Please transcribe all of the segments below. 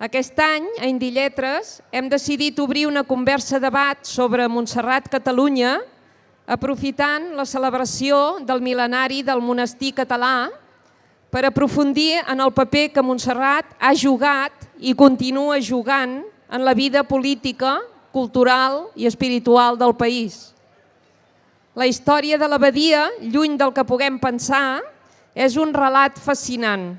Aquest any, a Indilletres, hem decidit obrir una conversa-debat sobre Montserrat, Catalunya, aprofitant la celebració del mil·lenari del monestir català per aprofundir en el paper que Montserrat ha jugat i continua jugant en la vida política, cultural i espiritual del país. La història de l'abadia, lluny del que puguem pensar, és un relat fascinant.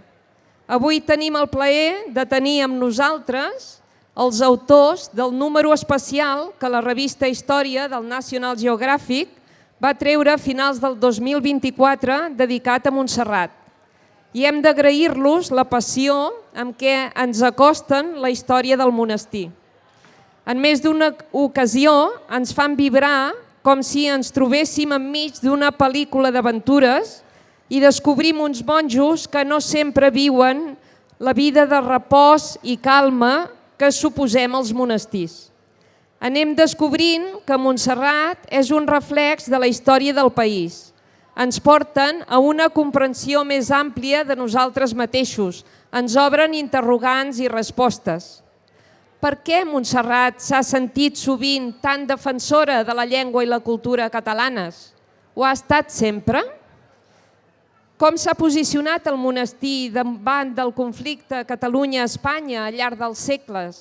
Avui tenim el plaer de tenir amb nosaltres els autors del número especial que la revista Història del National Geographic va treure a finals del 2024 dedicat a Montserrat. I hem d'agrair-los la passió amb què ens acosten la història del monestir. En més d'una ocasió ens fan vibrar com si ens trobéssim enmig d'una pel·lícula d'aventures i descobrim uns monjos que no sempre viuen la vida de repòs i calma que suposem als monestirs. Anem descobrint que Montserrat és un reflex de la història del país. Ens porten a una comprensió més àmplia de nosaltres mateixos, ens obren interrogants i respostes. Per què Montserrat s'ha sentit sovint tan defensora de la llengua i la cultura catalanes? Ho ha estat sempre? Com s'ha posicionat el monestir davant del conflicte Catalunya-Espanya al llarg dels segles?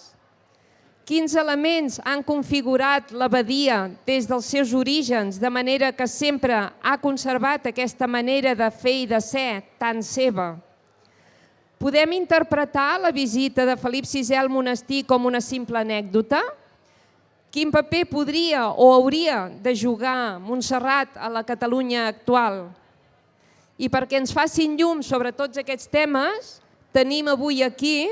Quins elements han configurat l'abadia des dels seus orígens, de manera que sempre ha conservat aquesta manera de fer i de ser tan seva? Podem interpretar la visita de Felip VI al monestir com una simple anècdota? Quin paper podria o hauria de jugar Montserrat a la Catalunya actual? I perquè ens facin llum sobre tots aquests temes, tenim avui aquí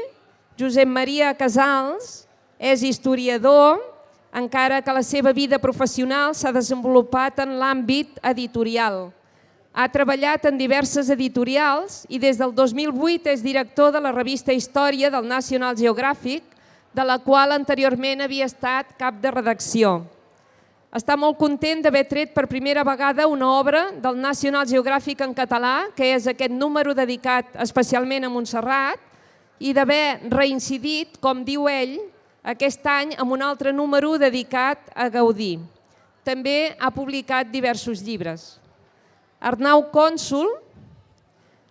Josep Maria Casals, és historiador, encara que la seva vida professional s'ha desenvolupat en l'àmbit editorial. Ha treballat en diverses editorials i des del 2008 és director de la revista Història del National Geographic, de la qual anteriorment havia estat cap de redacció. Està molt content d'haver tret per primera vegada una obra del National Geographic en català, que és aquest número dedicat especialment a Montserrat, i d'haver reincidit, com diu ell, aquest any amb un altre número dedicat a Gaudí. També ha publicat diversos llibres. Arnau Cònsul,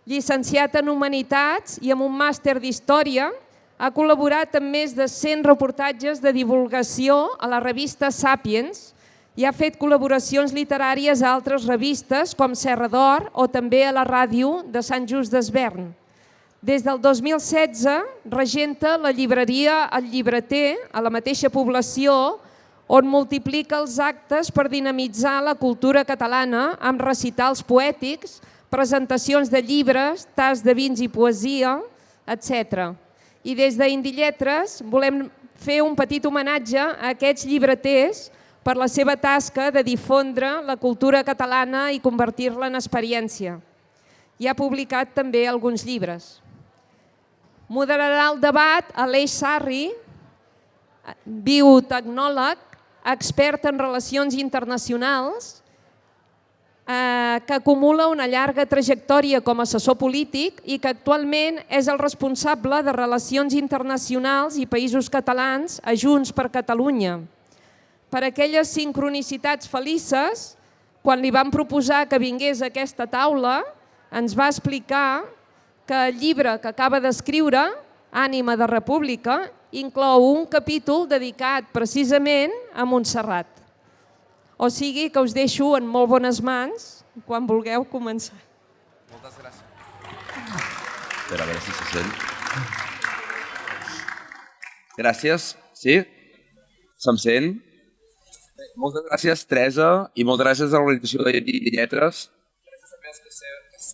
llicenciat en Humanitats i amb un màster d'Història, ha col·laborat en més de 100 reportatges de divulgació a la revista Sàpiens i ha fet col·laboracions literàries a altres revistes com Serra d'Or o també a la ràdio de Sant Just Desvern. Des del 2016 regenta la llibreria El Llibreter, a la mateixa població, on multiplica els actes per dinamitzar la cultura catalana amb recitals poètics, presentacions de llibres, tas de vins i poesia, etc. I des d'Indilletres volem fer un petit homenatge a aquests llibreters per la seva tasca de difondre la cultura catalana i convertir-la en experiència. I ha publicat també alguns llibres. Moderarà el debat Aleix Sarri, biotecnòleg, expert en relacions internacionals, que acumula una llarga trajectòria com a assessor polític i que actualment és el responsable de Relacions Internacionals i Països Catalans a Junts per Catalunya. Per aquelles sincronicitats felices, quan li van proposar que vingués a aquesta taula, ens va explicar que el llibre que acaba d'escriure, Ànima de República, inclou un capítol dedicat precisament a Montserrat. O sigui que us deixo en molt bones mans quan vulgueu començar. Moltes gràcies. Espera, a veure si se sent. Gràcies. Sí? Se'm sent? Moltes gràcies, Teresa, i moltes gràcies a l'organització de Lletres. Gràcies també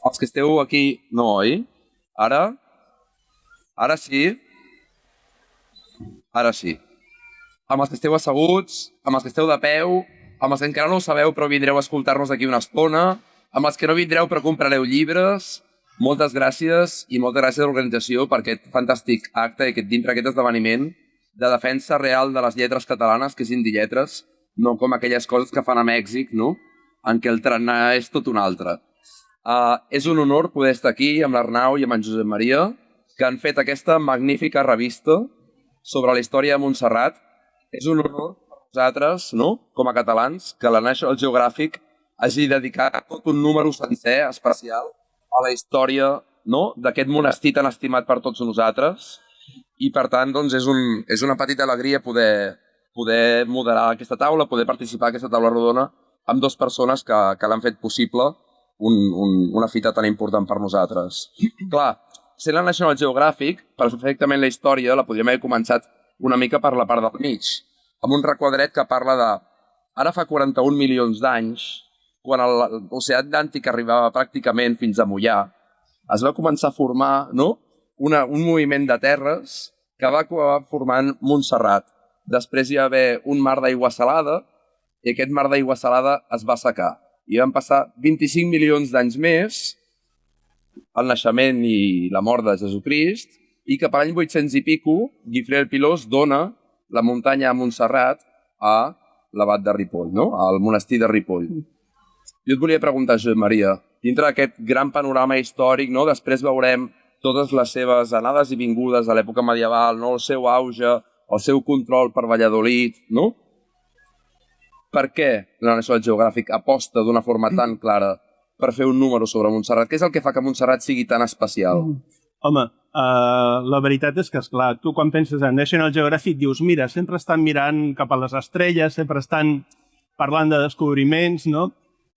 als que esteu aquí, no, oi? Ara? Ara sí? Ara sí. Amb els que esteu asseguts, amb els que esteu de peu, amb els que encara no ho sabeu però vindreu a escoltar-nos d'aquí una estona, amb els que no vindreu però comprareu llibres, moltes gràcies i moltes gràcies a l'organització per aquest fantàstic acte i per aquest esdeveniment de defensa real de les lletres catalanes, que és Indilletres, no com aquelles coses que fan a Mèxic, no? En què el tarannà és tot un altre. És un honor poder estar aquí amb l'Arnau i amb en Josep Maria que han fet aquesta magnífica revista sobre la història de Montserrat. És un honor per nosaltres, no?, com a catalans, que la National Geographic hagi dedicat tot un número sencer, especial, a la història, no?, d'aquest monestir tan estimat per tots nosaltres. I, per tant, doncs, és una petita alegria poder moderar aquesta taula, poder participar en aquesta taula rodona amb dues persones que l'han fet possible una fita tan important per nosaltres. Clar, sent la National Geographic, perfectament la història la podríem haver començat una mica per la part del mig, amb un requadret que parla de ara fa 41 milions d'anys, quan l'oceà Atlàntic arribava pràcticament fins a Mollà, es va començar a formar, no?, un moviment de terres que va acabar formant Montserrat. Després hi va haver un mar d'aigua salada i aquest mar d'aigua salada es va assecar. I van passar 25 milions d'anys més el naixement i la mort de Jesucrist i que per l'any 800 i pico Guifré el Pilós dona la muntanya a Montserrat a l'abat de Ripoll, no?, al monestir de Ripoll. Jo et volia preguntar, Josep Maria, dintre d'aquest gran panorama històric, no?, després veurem totes les seves anades i vingudes a l'època medieval, no?, el seu auge, el seu control per Valladolid, no? Per què la National Geographic aposta d'una forma tan clara per fer un número sobre Montserrat? Què és el que fa que Montserrat sigui tan especial? Home, la veritat és que, esclar, tu quan penses en National Geographic dius, mira, sempre estan mirant cap a les estrelles, sempre estan parlant de descobriments, no?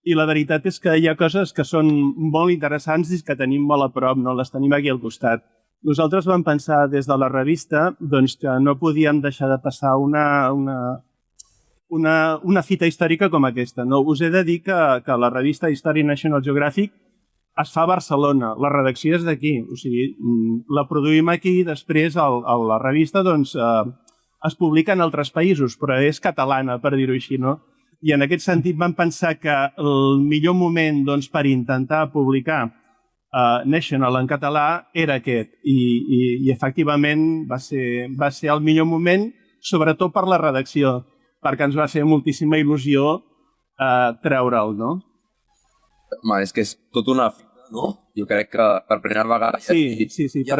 I la veritat és que hi ha coses que són molt interessants i que tenim molt a prop, no? Les tenim aquí al costat. Nosaltres vam pensar des de la revista doncs, que no podíem deixar de passar una fita històrica com aquesta. No? Us he de dir que la revista History National Geographic es fa a Barcelona, la redacció és d'aquí, o sigui, la produïm aquí i després la revista doncs, es publica en altres països, però és catalana, per dir-ho així, no? I en aquest sentit vam pensar que el millor moment doncs, per intentar publicar National en català era aquest. I efectivament va ser el millor moment, sobretot per la redacció, perquè ens va fer moltíssima il·lusió treure'l, no? Home, és que és tot una fita, no? Jo crec que per primera vegada sí. Hi ha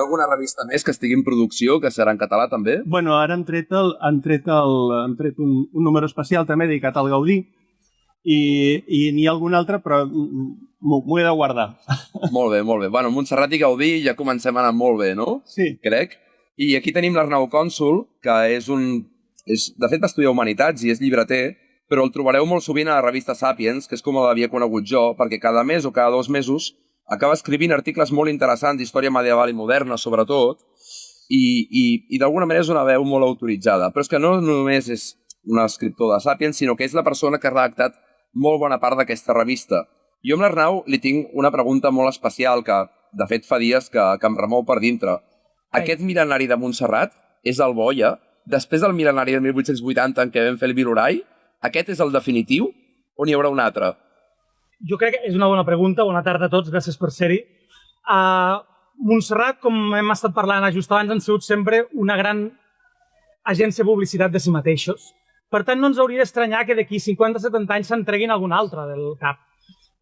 alguna revista més que estigui en producció, que serà en català també? Bueno, ara han tret un número especial també dedicat al Gaudí i n'hi ha algun altre, però m'ho he de guardar. Molt bé, molt bé. Bueno, Montserrat i Gaudí ja comencem a anar molt bé, no? Sí. Crec. I aquí tenim l'Arnau Cònsul, que de fet va estudiar Humanitats i és llibreter, però el trobareu molt sovint a la revista Sapiens, que és com l'havia conegut jo, perquè cada mes o cada 2 mesos acaba escrivint articles molt interessants d'història medieval i moderna, sobretot, i d'alguna manera és una veu molt autoritzada. Però és que no només és un escriptor de Sapiens, sinó que és la persona que ha redactat molt bona part d'aquesta revista. Jo amb l'Arnau li tinc una pregunta molt especial que, de fet, fa dies que em remou per dintre. Aquest mil·lenari de Montserrat és el bo, ja? Després del mil·lenari de 1880 en què vam fer el Vilorai, aquest és el definitiu o n'hi haurà un altre? Jo crec que és una bona pregunta. Bona tarda a tots, gràcies per ser-hi. Montserrat, com hem estat parlant just abans, han sigut sempre una gran agència de publicitat de si mateixos. Per tant, no ens hauria d'estranyar que d'aquí 50-70 anys se'n treguin algun altre del cap.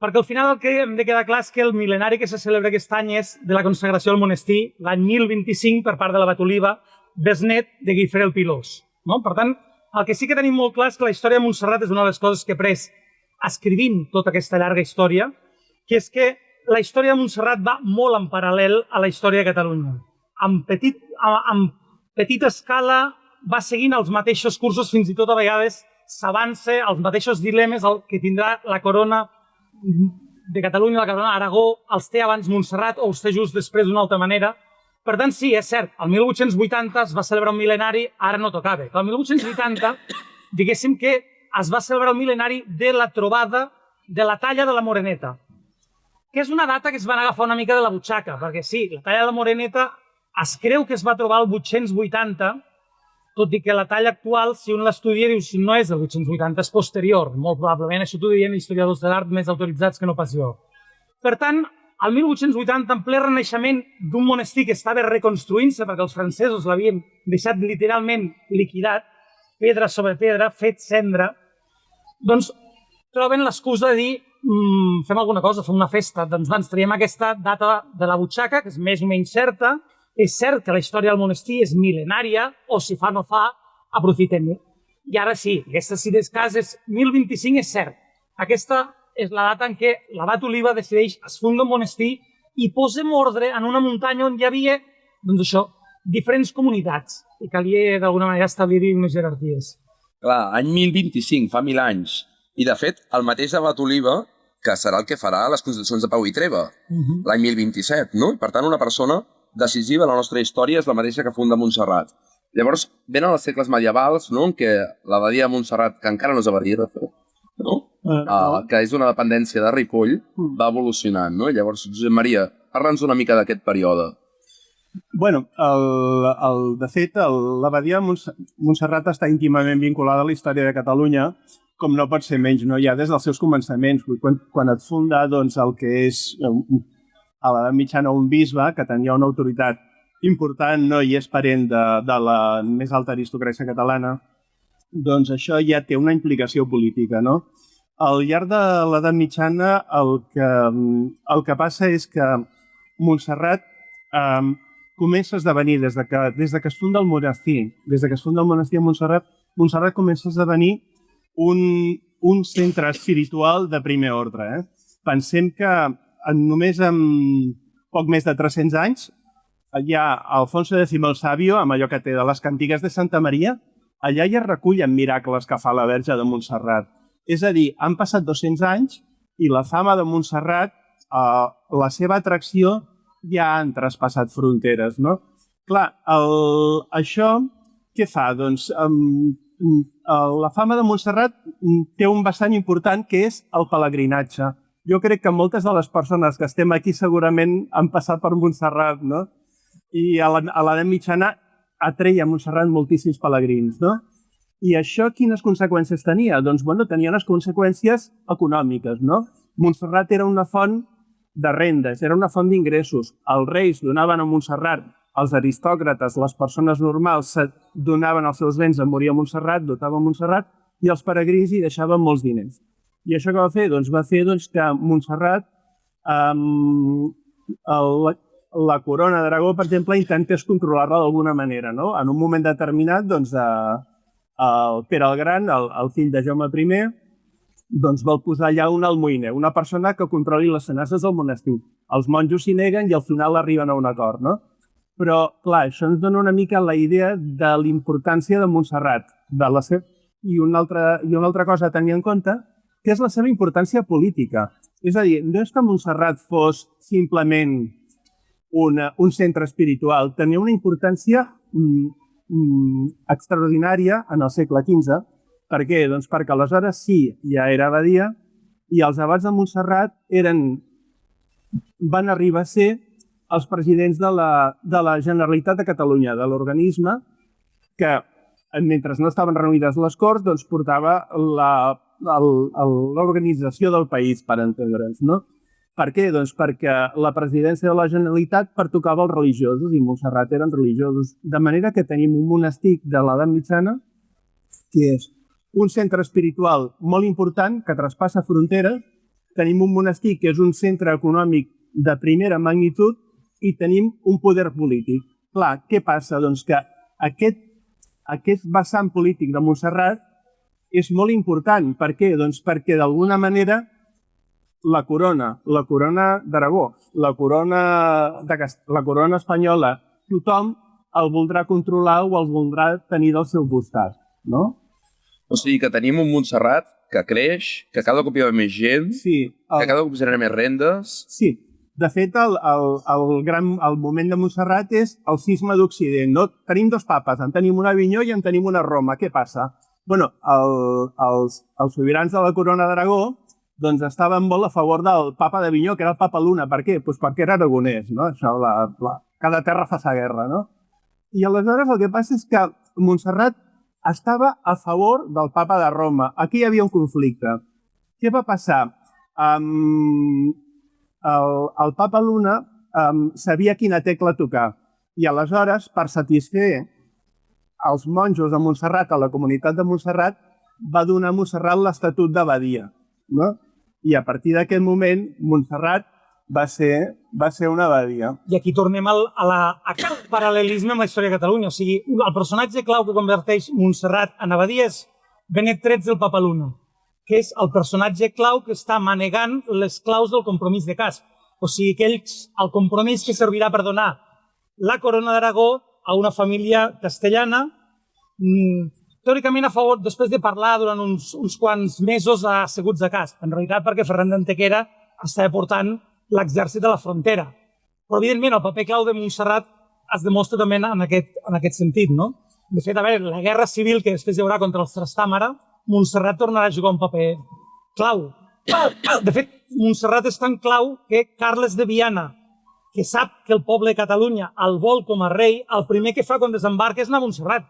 Perquè al final el que hem de quedar clar és que el mil·lenari que se celebra aquest any és de la consagració al monestir, l'any 1025, per part de l'abat Oliva, besnet de Guifré el Pilós. Per tant, el que sí que tenim molt clar és que la història de Montserrat és una de les coses que he après escrivint tota aquesta llarga història, que és que la història de Montserrat va molt en paral·lel a la història de Catalunya. En petita escala va seguint els mateixos cursos, fins i tot a vegades s'avança als mateixos dilemes que tindrà la corona de Catalunya, la corona d'Aragó, els té abans Montserrat o els té just després d'una altra manera. Per tant, sí, és cert, el 1880 es va celebrar un mil·lenari, ara no tocava. El 1880, diguéssim que es va celebrar el mil·lenari de la trobada de la talla de la Moreneta, que és una data que es van agafar una mica de la butxaca, perquè sí, la talla de la Moreneta es creu que es va trobar el 880, tot i que la talla actual, si un l'estudia, diu si no és el 880, és posterior. Molt probablement, això t'ho dirien historiadors de l'art més autoritzats que no pas jo. Per tant, al 1880, en ple renaixement d'un monestir que estava reconstruint-se perquè els francesos l'havien deixat literalment liquidat, pedra sobre pedra, fet cendra, doncs troben l'excusa de dir fem alguna cosa, fem una festa. Doncs ens traiem aquesta data de la butxaca, que és més o menys certa. És cert que la història del monestir és mil·lenària, o si fa no fa, aprofitem-ho. I ara sí, aquesta, si des cas, és 1025, és cert. Aquesta és la data en què l'abat Oliba decideix es funda un monestir i posem ordre en una muntanya on hi havia, doncs això, diferents comunitats, i calia d'alguna manera establir-hi unes jerarquies. Clar, any 1025, fa 1000 anys. I, de fet, el mateix abat Oliba, que serà el que farà les Constitucions de Pau i Treva, l'any 1027, no? Per tant, una persona decisiva a la nostra història és la mateixa que funda Montserrat. Llavors, venen els segles medievals, no?, en què l'abadia de Montserrat, que encara no és abadia, de fet, no? Que és una dependència de Ripoll, va evolucionant, no? I llavors, Josep Maria, parla'ns una mica d'aquest període. Bueno, de fet, l'abadia de Montserrat està íntimament vinculada a la història de Catalunya, com no pot ser menys, no? Ja des dels seus començaments, quan et funda doncs, el que és a l'edat mitjana un bisbe, que tenia una autoritat important, no? I és parent de la més alta aristocràcia catalana, doncs això ja té una implicació política, no? Al llarg de l'edat mitjana el que passa és que Montserrat comença a esdevenir, des de que es funda el monestir, a Montserrat comença a esdevenir un centre espiritual de primer ordre. Pensem que només en poc més de 300 anys hi ha Alfonso X el Sàvio, amb allò que té de les cantigues de Santa Maria, allà ja recullen miracles que fa la Verge de Montserrat. És a dir, han passat 200 anys i la fama de Montserrat, la seva atracció, ja han traspassat fronteres, no? Clar, això què fa? Doncs la fama de Montserrat té un vessant important que és el pelegrinatge. Jo crec que moltes de les persones que estem aquí segurament han passat per Montserrat, no? I a l'edat mitjana atreia a Montserrat moltíssims pelegrins, no? I això quines conseqüències tenia? Doncs, bueno, tenia unes conseqüències econòmiques, no? Montserrat era una font de rendes, era una font d'ingressos. Els reis donaven a Montserrat, els aristòcrates, les persones normals donaven els seus béns a morir a Montserrat, dotaven Montserrat, i els peregrins hi deixaven molts diners. I això què va fer? Doncs va fer que Montserrat, la corona d'Aragó, per exemple, intentés controlar-la d'alguna manera, no? En un moment determinat, doncs, Pere el Gran, el fill de Jaume I, doncs vol posar allà un almoiner, una persona que controli les finances del monestir. Els monjos s'hi neguen i al final arriben a un acord, no? Però, clar, això ens dona una mica la idea de la importància de Montserrat. I una altra cosa a tenir en compte, que és la seva importància política. És a dir, no és que Montserrat fos simplement un centre espiritual, tenia una importància extraordinària en el segle XV. Per què? Doncs perquè aleshores sí, ja era abadia, i els abats de Montserrat van arribar a ser els presidents de la Generalitat de Catalunya, de l'organisme que, mentre no estaven reunides les Corts, doncs portava l'organització del país, per entendre'ns, no? Per què? Doncs perquè la presidència de la Generalitat pertocava als religiosos, i Montserrat eren religiosos. De manera que tenim un monestir de l'edat mitjana, que és un centre espiritual molt important que traspassa fronteres, tenim un monestir que és un centre econòmic de primera magnitud i tenim un poder polític. Clar, què passa? Doncs que aquest vessant polític de Montserrat és molt important. Per què? Doncs perquè d'alguna manera la corona d'Aragó, la corona espanyola, tothom el voldrà controlar o el voldrà tenir del seu costat, no? O sigui que tenim un Montserrat que creix, que cada cop hi ha més gent, que cada cop genera més rendes. Sí, de fet el moment de Montserrat és el cisma d'Occident, no? Tenim dos papes, en tenim una a Avinyó i en tenim una a Roma. Què passa? Bueno, els sobirans de la corona d'Aragó doncs estaven molt a favor del papa d'Avinyó, que era el papa Luna. Per què? Doncs perquè era aragonès, no? Això, cada terra fa sa guerra, no? I aleshores el que passa és que Montserrat estava a favor del papa de Roma. Aquí hi havia un conflicte. Què va passar? El papa Luna sabia quina tecla tocar i aleshores, per satisfer els monjos de Montserrat, a la comunitat de Montserrat, va donar a Montserrat l'estatut d'abadia, no? I a partir d'aquest moment, Montserrat va ser una abadia. I aquí tornem al paral·lelisme amb la història de Catalunya. O sigui, el personatge clau que converteix Montserrat en abadia és Benet XIII el Papaluna, que és el personatge clau que està manegant les claus del compromís de Casp. O sigui, que el compromís que servirà per donar la corona d'Aragó a una família castellana, teòricament a favor, després de parlar durant uns quants mesos asseguts a Casp, en realitat perquè Ferran d'Antequera estava portant l'exèrcit de la frontera. Però, evidentment, el paper clau de Montserrat es demostra també en aquest sentit, no? De fet, a veure, la guerra civil que després hi haurà contra els Trastàmara, Montserrat tornarà a jugar un paper clau. De fet, Montserrat és tan clau que Carles de Viana, que sap que el poble de Catalunya el vol com a rei, el primer que fa quan desembarca és anar a Montserrat.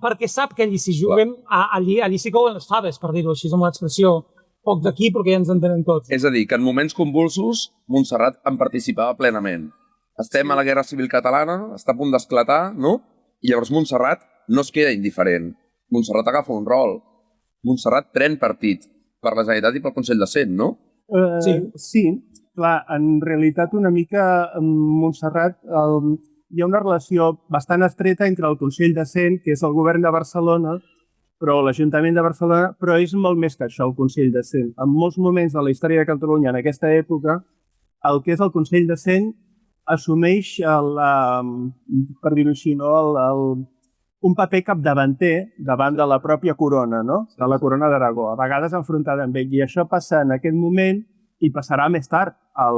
Perquè sap que allí s'hi juguen, allí s'hi couen les faves, per dir-ho així, amb l'expressió poc d'aquí, perquè ja ens entenem tots. És a dir, que en moments convulsos, Montserrat en participava plenament. Estem a la Guerra Civil Catalana, està a punt d'esclatar, no? I llavors Montserrat no es queda indiferent. Montserrat agafa un rol. Montserrat pren partit per la Generalitat i pel Consell de Cent, no? Sí, clar, en realitat una mica amb Montserrat hi ha una relació bastant estreta entre el Consell de Cent, que és el govern de Barcelona, però l'Ajuntament de Barcelona, però és molt més que això, el Consell de Cent. En molts moments de la història de Catalunya, en aquesta època, el que és el Consell de Cent assumeix, per dir-ho així, un paper capdavanter davant de la pròpia corona, no? De la corona d'Aragó, a vegades enfrontada amb ell. I això passa en aquest moment i passarà més tard, a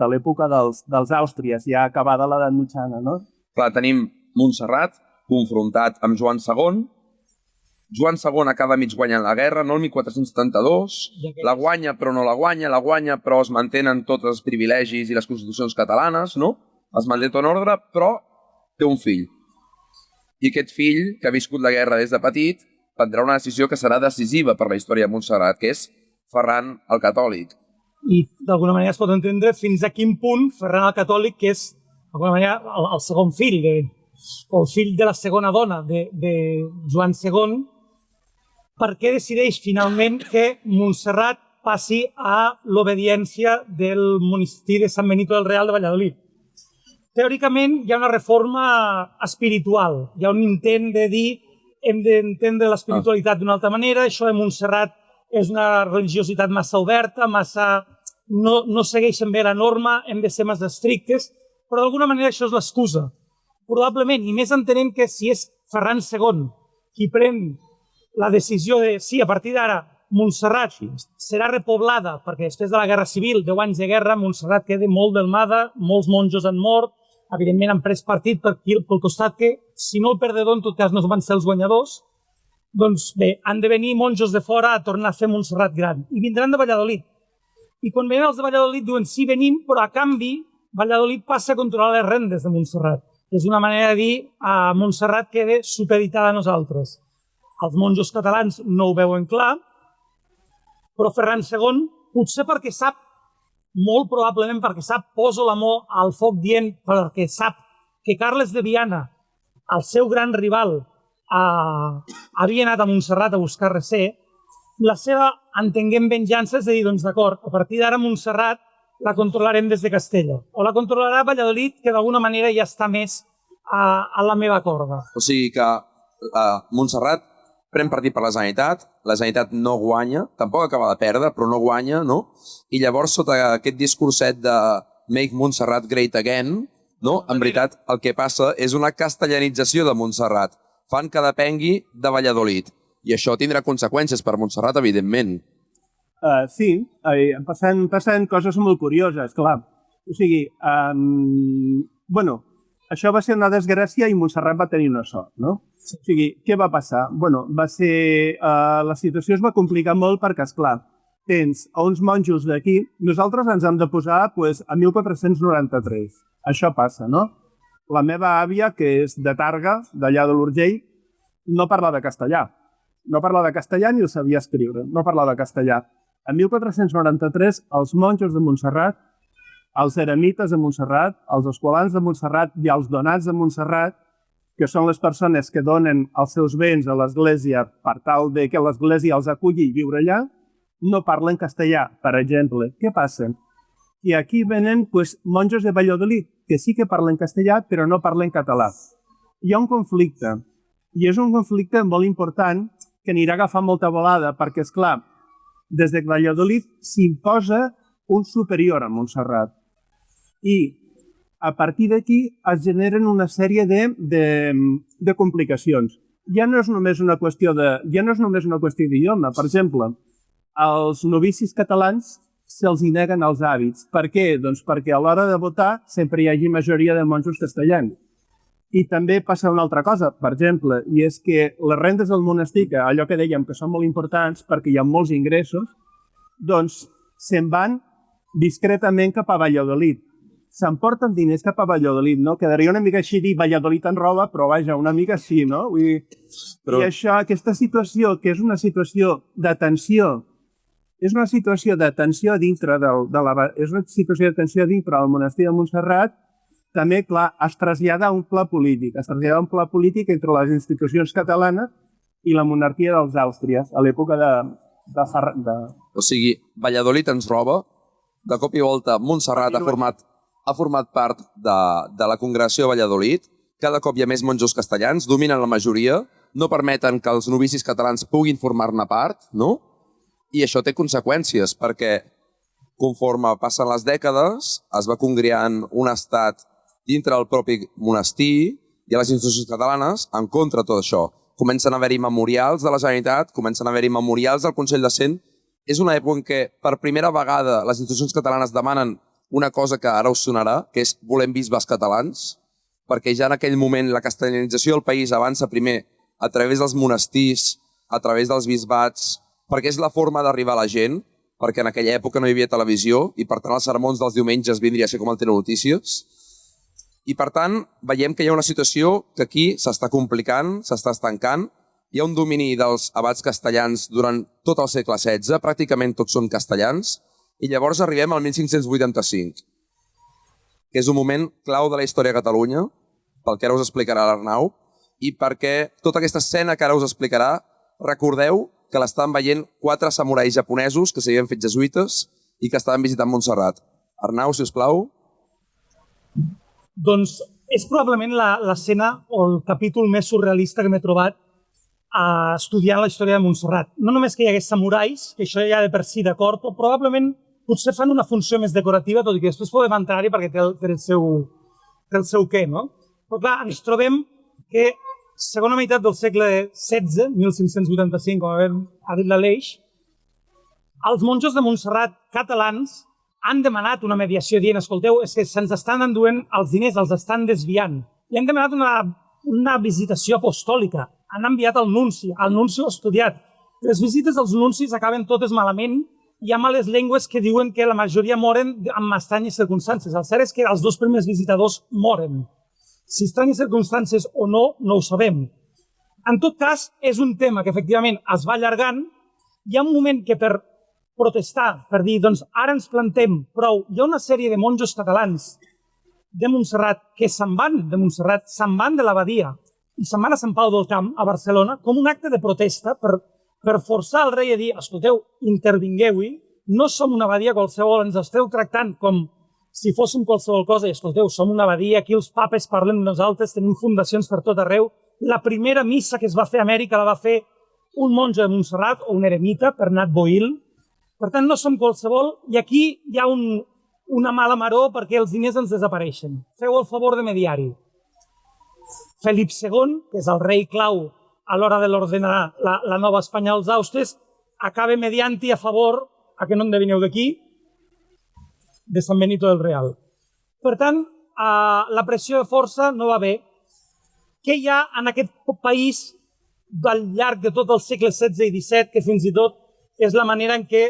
l'època dels Àustries, ja acabada l'edat mitjana, no? Clar, tenim Montserrat confrontat amb Joan II. Joan II acaba mig guanyant la guerra, no? El 1472. La guanya però no la guanya però es mantenen tots els privilegis i les constitucions catalanes, no? Es manté tot en ordre, però té un fill. I aquest fill, que ha viscut la guerra des de petit, prendrà una decisió que serà decisiva per la història de Montserrat, que és Ferran el Catòlic. I d'alguna manera es pot entendre fins a quin punt Ferran el Catòlic, que és d'alguna manera el segon fill, o el fill de la segona dona de Joan II, per què decideix finalment que Montserrat passi a l'obediència del monestir de Sant Benito del Real de Valladolid. Teòricament hi ha una reforma espiritual, hi ha un intent de dir hem d'entendre l'espiritualitat d'una altra manera, això de Montserrat és una religiositat massa oberta, no segueixen bé la norma, hem de ser més estrictes, però d'alguna manera això és l'excusa. Probablement, i més entenem que si és Ferran II qui pren la decisió de sí, a partir d'ara Montserrat serà repoblada, perquè després de la Guerra Civil, 10 anys de guerra, Montserrat queda molt delmada, molts monjos han mort, evidentment han pres partit pel costat que, si no el perdedor, en tot cas no van ser els guanyadors, doncs bé, han de venir monjos de fora a tornar a fer Montserrat gran. I vindran de Valladolid. I quan venen els de Valladolid diuen sí, venim, però a canvi Valladolid passa a controlar les rendes de Montserrat. És una manera de dir a Montserrat queda supeditada a nosaltres. Els monjos catalans no ho veuen clar, però Ferran II, potser perquè sap, molt probablement perquè sap, posa l'amor al foc dient, perquè sap que Carles de Viana, el seu gran rival, havia anat a Montserrat a buscar recer, la seva, entenguem, venjança és de dir, doncs d'acord, a partir d'ara Montserrat la controlarem des de Castella. O la controlarà Valladolid, que d'alguna manera ja està més a la meva corda. O sigui que Montserrat pren partit per la Generalitat no guanya, tampoc acaba de perdre, però no guanya, no? I llavors, sota aquest discurset de Make Montserrat Great Again, no? En veritat, el que passa és una castellanització de Montserrat. Fan que depengui de Valladolid. I això tindrà conseqüències per Montserrat, evidentment. Sí, passen coses molt curioses, clar. O sigui, això va ser una desgràcia i Montserrat va tenir una sort, no? O sigui, què va passar? La situació es va complicar molt perquè, esclar, tens a uns monjos d'aquí, nosaltres ens hem de posar a 1493. Això passa, no? La meva àvia, que és de Targa, d'allà de l'Urgell, no parlava castellà. No parlava castellà ni el sabia escriure, no parlava castellà. En 1493, els monjos de Montserrat, els eremites de Montserrat, els escolans de Montserrat i els donats de Montserrat, que són les persones que donen els seus béns a l'Església per tal de que l'Església els aculli i viure allà, no parlen castellà, per exemple. Què passa? I aquí venen monjos de Valladolid que sí que parlen castellà però no parlen català. Hi ha un conflicte, i és un conflicte molt important que anirà agafant molta volada perquè, és clar, des de Valladolid s'imposa un superior a Montserrat. I a partir d'aquí es generen una sèrie de complicacions. Ja no és només una qüestió d'idioma. Per exemple, als novicis catalans se'ls neguen els hàbits. Per què? Doncs perquè a l'hora de votar sempre hi hagi majoria de monjos castellans. I també passa una altra cosa, per exemple, i és que les rendes del monestir, que allò que dèiem que són molt importants perquè hi ha molts ingressos, doncs se'n van discretament cap a Valladolid. S'emporten diners cap a Valladolid, no? Quedaria una mica així dir Valladolid en roba, però vaja, una mica sí, no? I això, aquesta situació, que és una situació de tensió, és una situació de tensió dintre del monestir de Montserrat, també, clar, es trasllada a un pla polític. Es trasllada a un pla polític entre les institucions catalanes i la monarquia dels Àustries, a l'època de... O sigui, Valladolid ens roba, de cop i volta Montserrat ha format part de la congregació de Valladolid, cada cop hi ha més monjos castellans, dominen la majoria, no permeten que els novicis catalans puguin formar-ne part, no? I això té conseqüències, perquè conforme passen les dècades es va congreant un estat dintre del propi monestir i a les institucions catalanes en contra de tot això. Comencen a haver-hi memorials de la Generalitat, comencen a haver-hi memorials del Consell de Cent. És una època en què per primera vegada les institucions catalanes demanen una cosa que ara us sonarà, que és volem bisbes catalans, perquè ja en aquell moment la castellanització del país avança primer a través dels monestirs, a través dels bisbats, perquè és la forma d'arribar a la gent, perquè en aquella època no hi havia televisió i per tant els sermons dels diumenges vindria a ser com el Telenotícies. I per tant veiem que hi ha una situació que aquí s'està complicant, s'està estancant, hi ha un domini dels abats castellans durant tot el segle XVI, pràcticament tots són castellans, i llavors arribem al 1585, que és un moment clau de la història de Catalunya, pel que ara us explicarà l'Arnau, i perquè tota aquesta escena que ara us explicarà, recordeu que l'estan veient 4 samurais japonesos que s'havien fet jesuïtes i que estaven visitant Montserrat. Arnau, si us plau. Doncs és probablement l'escena o el capítol més surrealista que m'he trobat estudiant la història de Montserrat. No només que hi hagués samurais, que això ja de per si d'acord, però probablement potser fan una funció més decorativa, tot i que després podem entrar-hi perquè té el seu què, no? Però clar, ens trobem que segona meitat del segle XVI, 1585, com ha dit l'Aleix, els monjos de Montserrat catalans han demanat una mediació dient, escolteu, és que se'ns estan enduent els diners, els estan desviant. I han demanat una visitació apostòlica. Han enviat el nunci ha estudiat. Les visites als nuncis acaben totes malament. Hi ha males llengües que diuen que la majoria moren amb estranyes circumstàncies. El cert és que els 2 primers visitadors moren. Si estranyes circumstàncies o no, no ho sabem. En tot cas, és un tema que efectivament es va allargant. Hi ha un moment que per protestar, per dir, doncs ara ens plantem prou, hi ha una sèrie de monjos catalans de Montserrat que se'n van de Montserrat, se'n van de l'abadia i se'n van a Sant Pau del Camp, a Barcelona, com un acte de protesta per forçar el rei a dir, escolteu, intervingueu-hi, no som una abadia qualsevol, ens esteu tractant com si fóssim qualsevol cosa, i escolteu, som una abadia, aquí els papes parlen de nosaltres, tenim fundacions per tot arreu. La primera missa que es va fer a Amèrica la va fer un monge de Montserrat o un eremita, Bernat Boil. Per tant, no som qualsevol, i aquí hi ha una mala maror perquè els diners ens desapareixen. Feu el favor de mediar-hi. Felip II, que és el rei clau a l'hora de l'ordenar la nova Espanya als Àustries, acaba mediant-hi a favor, a que no endevineu d'aquí, de Sant Benito del Real. Per tant, la pressió de força no va bé. Què hi ha en aquest país al llarg de tot el segle XVI i XVII, que fins i tot és la manera en què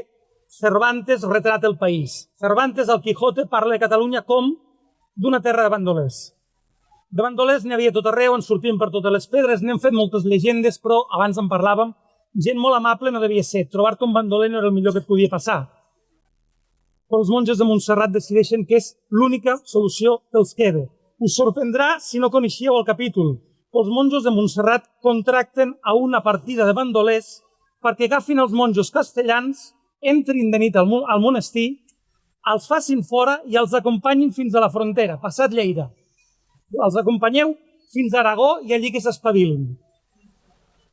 Cervantes retrata el país. Cervantes, al Quijote, parla de Catalunya com d'una terra de bandolers. De bandolers n'hi havia tot arreu, en sortien per totes les pedres, n'hem fet moltes llegendes, però abans en parlàvem, gent molt amable no devia ser. Trobar-te un bandoler no era el millor que et podia passar. Però els monges de Montserrat decideixen que és l'única solució que els queda. Us sorprendrà si no coneixíeu el capítol. Els monjos de Montserrat contracten a una partida de bandolers perquè agafin els monjos castellans, entrin de nit al monestir, els facin fora i els acompanyin fins a la frontera, passat Lleida. Els acompanyeu fins a Aragó i allí que s'espavilin.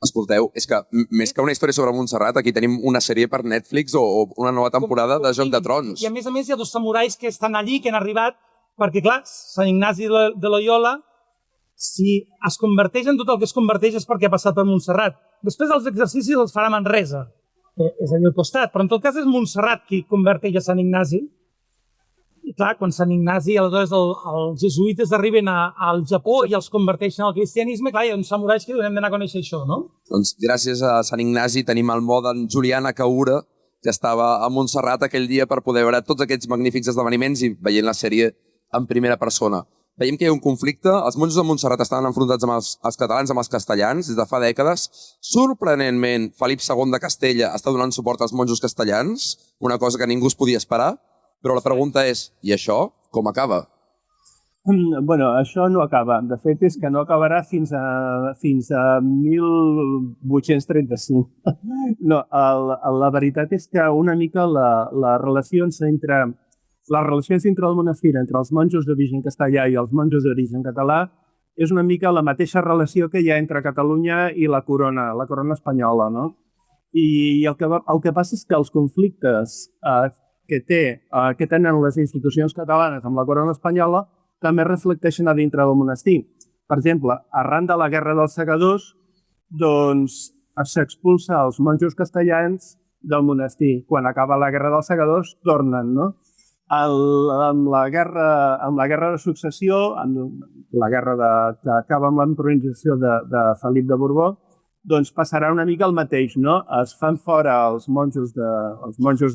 Escolteu, és que més que una història sobre Montserrat, aquí tenim una sèrie per Netflix o una nova temporada de Joc de Trons. I a més hi ha dos samurais que estan allí, que han arribat, perquè clar, Sant Ignasi de Loyola, si es converteix en tot el que es converteix és perquè ha passat per Montserrat. Després els exercicis els farà Manresa, és a dir, al costat, però en tot cas és Montserrat qui converteix a Sant Ignasi. I clar, quan Sant Ignasi, aleshores els jesuïtes arriben al Japó i els converteixen al cristianisme, clar, hi ha uns samurais que hem d'anar a conèixer això, no? Doncs gràcies a Sant Ignasi tenim el mode en Julià Nacaura, que estava a Montserrat aquell dia per poder veure tots aquests magnífics esdeveniments i veient la sèrie en primera persona. Veiem que hi ha un conflicte, els monjos de Montserrat estaven enfrontats amb els catalans, amb els castellans, des de fa dècades. Sorprenentment, Felip II de Castella està donant suport als monjos castellans, una cosa que ningú es podia esperar. Però la pregunta és, i això com acaba? Bueno, això no acaba. De fet, és que no acabarà fins a 1835. No, la veritat és que una mica les relacions entre el monestir, entre els monjos d'origen castellà i els monjos d'origen català, és una mica la mateixa relació que hi ha entre Catalunya i la corona espanyola, no? I el que passa és que els conflictes que tenen les institucions catalanes amb la corona espanyola també reflecteixen a dintre del monestir. Per exemple, arran de la Guerra dels Segadors, doncs s'expulsa els monjos castellans del monestir. Quan acaba la Guerra dels Segadors, tornen, no? Amb la guerra de successió, la guerra que acaba amb l'improvisació de Felip de Borbó, doncs passarà una mica el mateix, no? Es fan fora els monjos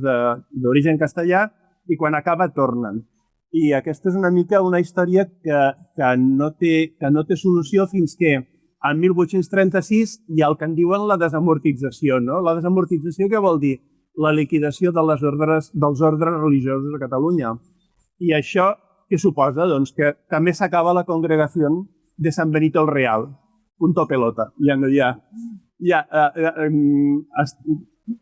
d'origen castellà i quan acaba tornen. I aquesta és una mica una història que no té solució fins que en 1836 hi ha el que en diuen la desamortització, no? La desamortització què vol dir? La liquidació dels ordres religiosos a Catalunya. I això què suposa? Doncs que també s'acaba la congregació de Sant Benito el Real. Punto pelota.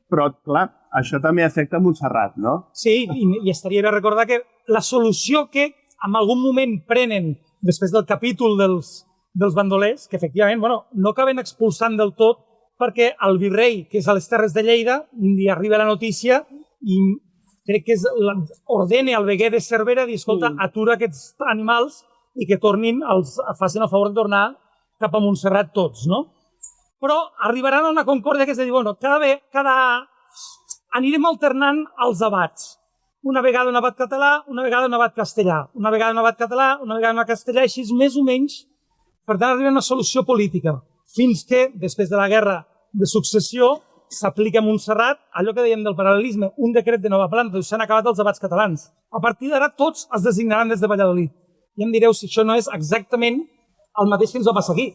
Però, clar, això també afecta Montserrat, no? Sí, i estaria bé recordar que la solució que en algun moment prenen després del capítol dels bandolers, que efectivament no acaben expulsant del tot perquè el virrei, que és a les Terres de Lleida, li arriba la notícia i crec que ordena al veguer de Cervera dir, escolta, atura aquests animals i que facin el favor de tornar cap a Montserrat tots, no? Però arribaran a una concòrdia que és de dir, anirem alternant els abats. Una vegada un abat català, una vegada un abat castellà. Una vegada un abat català, una vegada un abat castellà, així més o menys. Per tant, arriba a una solució política. Fins que, després de la guerra de successió, s'aplica a Montserrat allò que dèiem del paral·lelisme, un decret de nova planta, s'han acabat els abats catalans. A partir d'ara tots es designaran des de Valladolid. I em direu si això no és exactament el mateix que ens va passar aquí.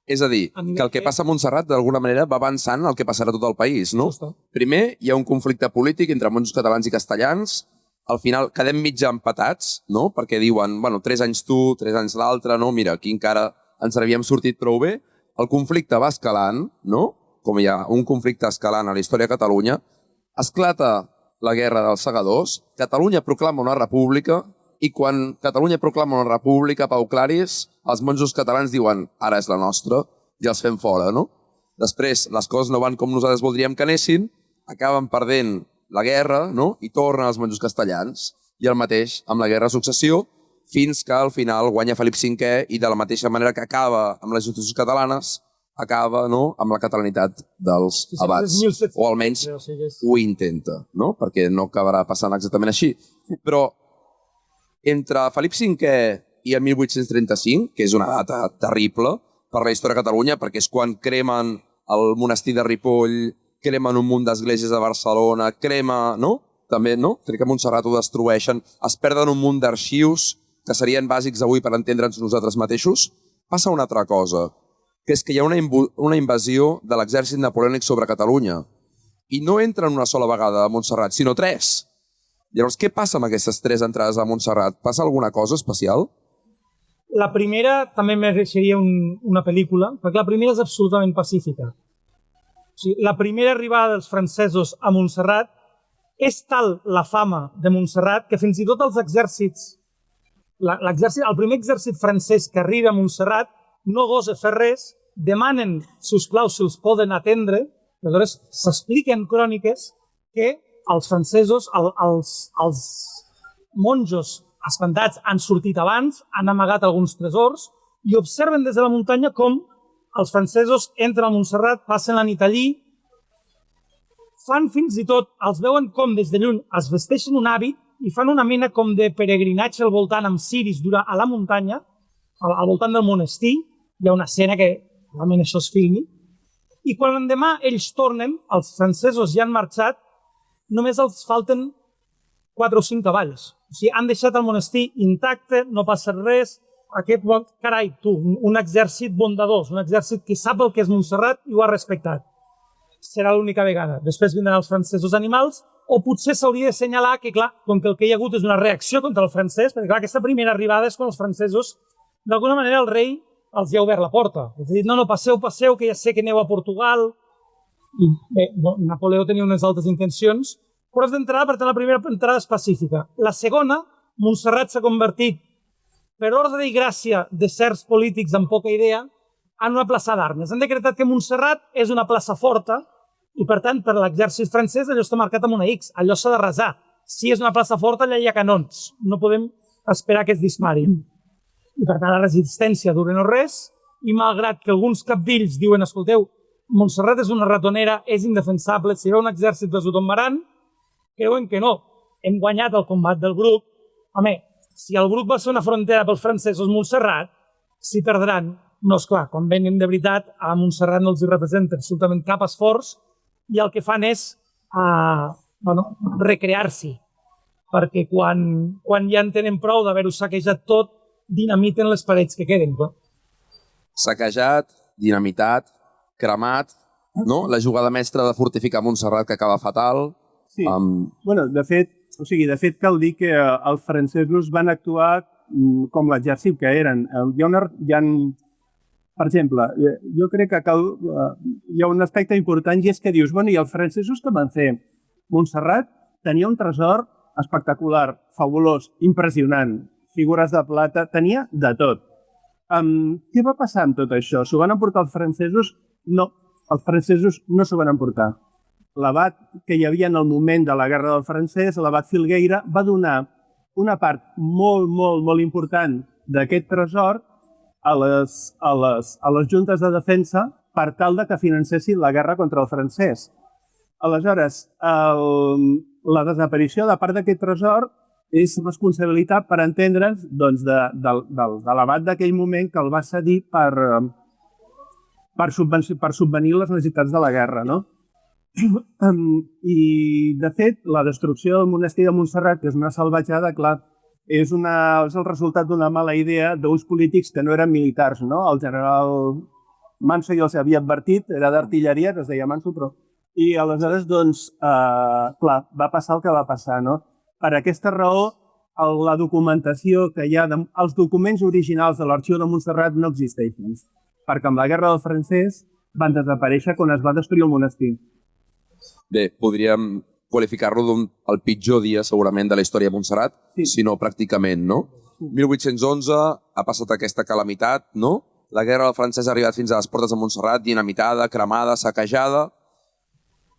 És a dir, que el que passa a Montserrat d'alguna manera va avançant el que passarà a tot el país, no? Primer hi ha un conflicte polític entre monjos catalans i castellans, al final quedem mitja empatats, no? Perquè diuen, 3 anys tu, 3 anys l'altre, no? Mira, aquí encara ens havíem sortit prou bé. El conflicte va escalant, no? Com hi ha un conflicte escalant a la història de Catalunya, esclata la Guerra dels Segadors, Catalunya proclama una república i quan Catalunya proclama una república, Pau Claris, els monjos catalans diuen ara és la nostra i els fem fora, no? Després les coses no van com nosaltres voldríem que anessin, acaben perdent la guerra, no? I tornen els monjos castellans. I el mateix amb la Guerra de Successió, fins que al final guanya Felip V i de la mateixa manera que acaba amb les institucions catalanes, acaba, no?, amb la catalanitat dels abats. O almenys ho intenta, no? Perquè no acabarà passant exactament així. Però entre Felip V i el 1835, que és una data terrible per la història de Catalunya, perquè és quan cremen el monestir de Ripoll, cremen un munt d'esglésies a Barcelona, no? També, no? Crec que a Montserrat ho destrueixen, es perden un munt d'arxius que serien bàsics avui per entendre'ns nosaltres mateixos. Passa una altra cosa, que és que hi ha una invasió de l'exèrcit napoleònic sobre Catalunya i no entren una sola vegada a Montserrat, sinó 3. Llavors, què passa amb aquestes 3 entrades a Montserrat? Passa alguna cosa especial? La primera també mereixeria una pel·lícula, perquè la primera és absolutament pacífica. O sigui, la primera arribada dels francesos a Montserrat És tal la fama de Montserrat que fins i tot els exèrcits, el primer exèrcit francès que arriba a Montserrat no gosa fer res, demanen, sisplau, si els poden atendre. Aleshores, s'expliquen cròniques que els francesos, els monjos espantats han sortit abans, han amagat alguns tresors i observen des de la muntanya com els francesos entren a Montserrat, passen la nit allí, fan fins i tot, els veuen com des de lluny es vesteixen un hàbit i fan una mena com de peregrinatge al voltant amb ciris a la muntanya, al voltant del monestir. Hi ha una escena que realment això es filmi. I quan l'endemà ells tornen, els francesos ja han marxat, només els falten 4 o 5 cavalls. O sigui, han deixat el monestir intacte, no passa res. Carai, tu, un exèrcit bondadós, un exèrcit que sap el que és Montserrat i ho ha respectat. Serà l'única vegada. Després vindran els francesos animals, o potser s'hauria d'assenyalar que, clar, com que el que hi ha hagut és una reacció contra el francès, perquè, clar, aquesta primera arribada és quan els francesos, d'alguna manera, el rei els hi ha obert la porta. És a dir, no, passeu, que ja sé que aneu a Portugal. I bé, Napoleó tenia unes altres intencions, però d'entrada, per tant, la primera entrada és pacífica. La segona, Montserrat s'ha convertit, per ordre i gràcia de certs polítics amb poca idea, en una plaça d'armes. Han decretat que Montserrat és una plaça forta i, per tant, per l'exèrcit francès allò està marcat amb una X, allò s'ha de resar. Si és una plaça forta, allà hi ha canons. No podem esperar que es disparin. I, per tant, la resistència dura no res i, malgrat que alguns cabdills diuen, escolteu, Montserrat és una ratonera, és indefensable, si hi ha un exèrcit de ho tombaran, creuen que no. Hem guanyat el combat del Bruc. Home, si el Bruc va ser una frontera pels francesos, Montserrat, si perdran, no, esclar, quan venen de veritat, a Montserrat no els hi representa absolutament cap esforç i el que fan és recrear-s'hi, perquè quan ja en tenen prou d'haver-ho saquejat tot, dinamiten les parets que queden. Saquejat, dinamitat, cremat, no? La jugada mestra de fortificar Montserrat que acaba fatal. Sí, de fet cal dir que els francesos van actuar com l'exèrcit que eren. Per exemple, jo crec que hi ha un aspecte important i és que dius, i els francesos què van fer? Montserrat tenia un tresor espectacular, fabulós, impressionant, figures de plata, tenia de tot. Què va passar amb tot això? S'ho van emportar els francesos? No, els francesos no s'ho van emportar. L'abat que hi havia en el moment de la Guerra del Francès, l'abat Filgueira, va donar una part molt, molt, molt important d'aquest tresor a les juntes de defensa per tal de que financessin la guerra contra el francès. Aleshores, la desaparició de part d'aquest tresor és responsabilitat, per entendre's, de l'abat d'aquell moment que el va cedir per subvenir les necessitats de la guerra, no? I, de fet, la destrucció del monestir de Montserrat, que és una salvatjada, clar, és el resultat d'una mala idea d'uns polítics que no eren militars, no? El general Manso ja els havia advertit, era d'artilleria, que es deia Manso, però... I aleshores, doncs, clar, va passar el que va passar, no? Per aquesta raó, la documentació que hi ha, els documents originals de l'arxiu de Montserrat no existeixen, perquè amb la Guerra del Francès van desaparèixer quan es va destruir el monestir. Bé, podríem qualificar-lo el pitjor dia, segurament, de la història de Montserrat, sí. Si no pràcticament, no? 1811 ha passat aquesta calamitat, no? La Guerra del Francès ha arribat fins a les portes de Montserrat, dinamitada, cremada, saquejada.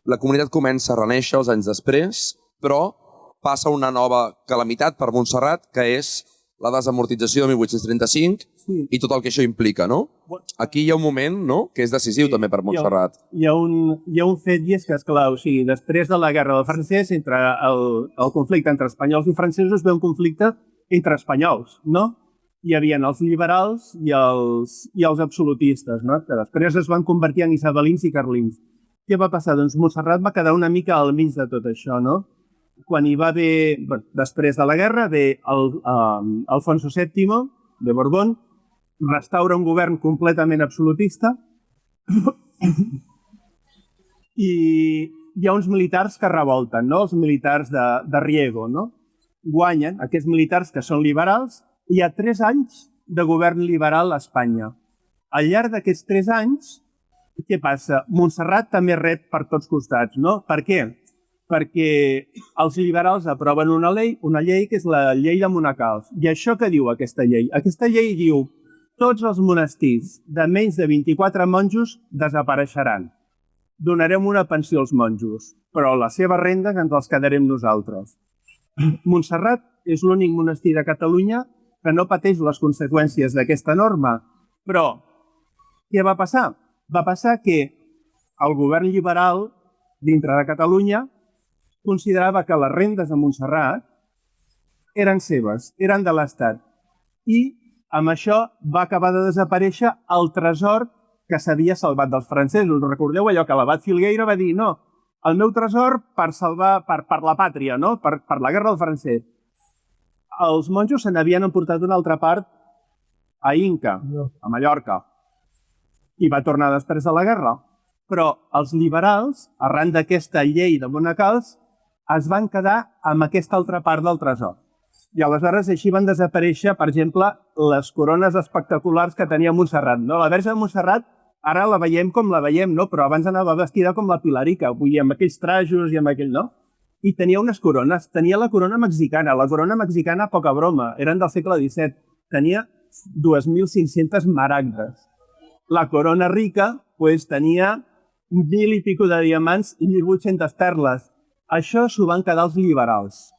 La comunitat comença a reneixer els anys després, però passa una nova calamitat per Montserrat, que és la desamortització de 1835 i tot el que això implica, no? Aquí hi ha un moment, no?, que és decisiu també per Montserrat. Hi ha un fet, i és que, esclar, després de la Guerra del Francès, entre el conflicte entre espanyols i francesos, ve un conflicte entre espanyols, no? Hi havia els liberals i els absolutistes, no?, que després es van convertir en isabelins i carlins. Què va passar? Doncs Montserrat va quedar una mica al mig de tot això, no? Quan hi va haver, després de la guerra, ve Alfonso VII de Borbón, restaura un govern completament absolutista i hi ha uns militars que revolten, no? Els militars de Riego, no? Guanyen aquests militars que són liberals i hi ha 3 anys de govern liberal a Espanya. Al llarg d'aquests 3 anys, què passa? Montserrat també rep per tots costats, no? Per què? perquè els liberals aproven una llei que és la llei de monacals. I això què diu aquesta llei? Aquesta llei diu tots els monestirs de menys de 24 monjos desapareixeran. Donarem una pensió als monjos, però les seves rendes ens les quedarem nosaltres. Montserrat és l'únic monestir de Catalunya que no pateix les conseqüències d'aquesta norma. Però què va passar? Va passar que el govern liberal dintre de Catalunya considerava que les rendes de Montserrat eren seves, eren de l'Estat. I amb això va acabar de desaparèixer el tresor que s'havia salvat dels francesos. Recordeu allò que l'abat Filgueira va dir, no, el meu tresor per salvar, per la pàtria, no? per la guerra del francès. Els monjos se n'havien emportat una altra part a Inca, a Mallorca, i va tornar després de la guerra. Però els liberals, arran d'aquesta llei de monacals, es van quedar amb aquesta altra part del tresor. I aleshores així van desaparèixer, per exemple, les corones espectaculars que tenia Montserrat. No? La Verge de Montserrat ara la veiem com la veiem, no? Però abans anava vestida com la Pilarica, vull dir, amb aquells trajos i amb aquell, no? I tenia unes corones. Tenia la corona mexicana. La corona mexicana, poca broma, eren del segle XVII. Tenia 2.500 maragdes. La corona rica, pues, tenia 1.000 i pico de diamants i 1.800 perles. Això s'ho van quedar els liberals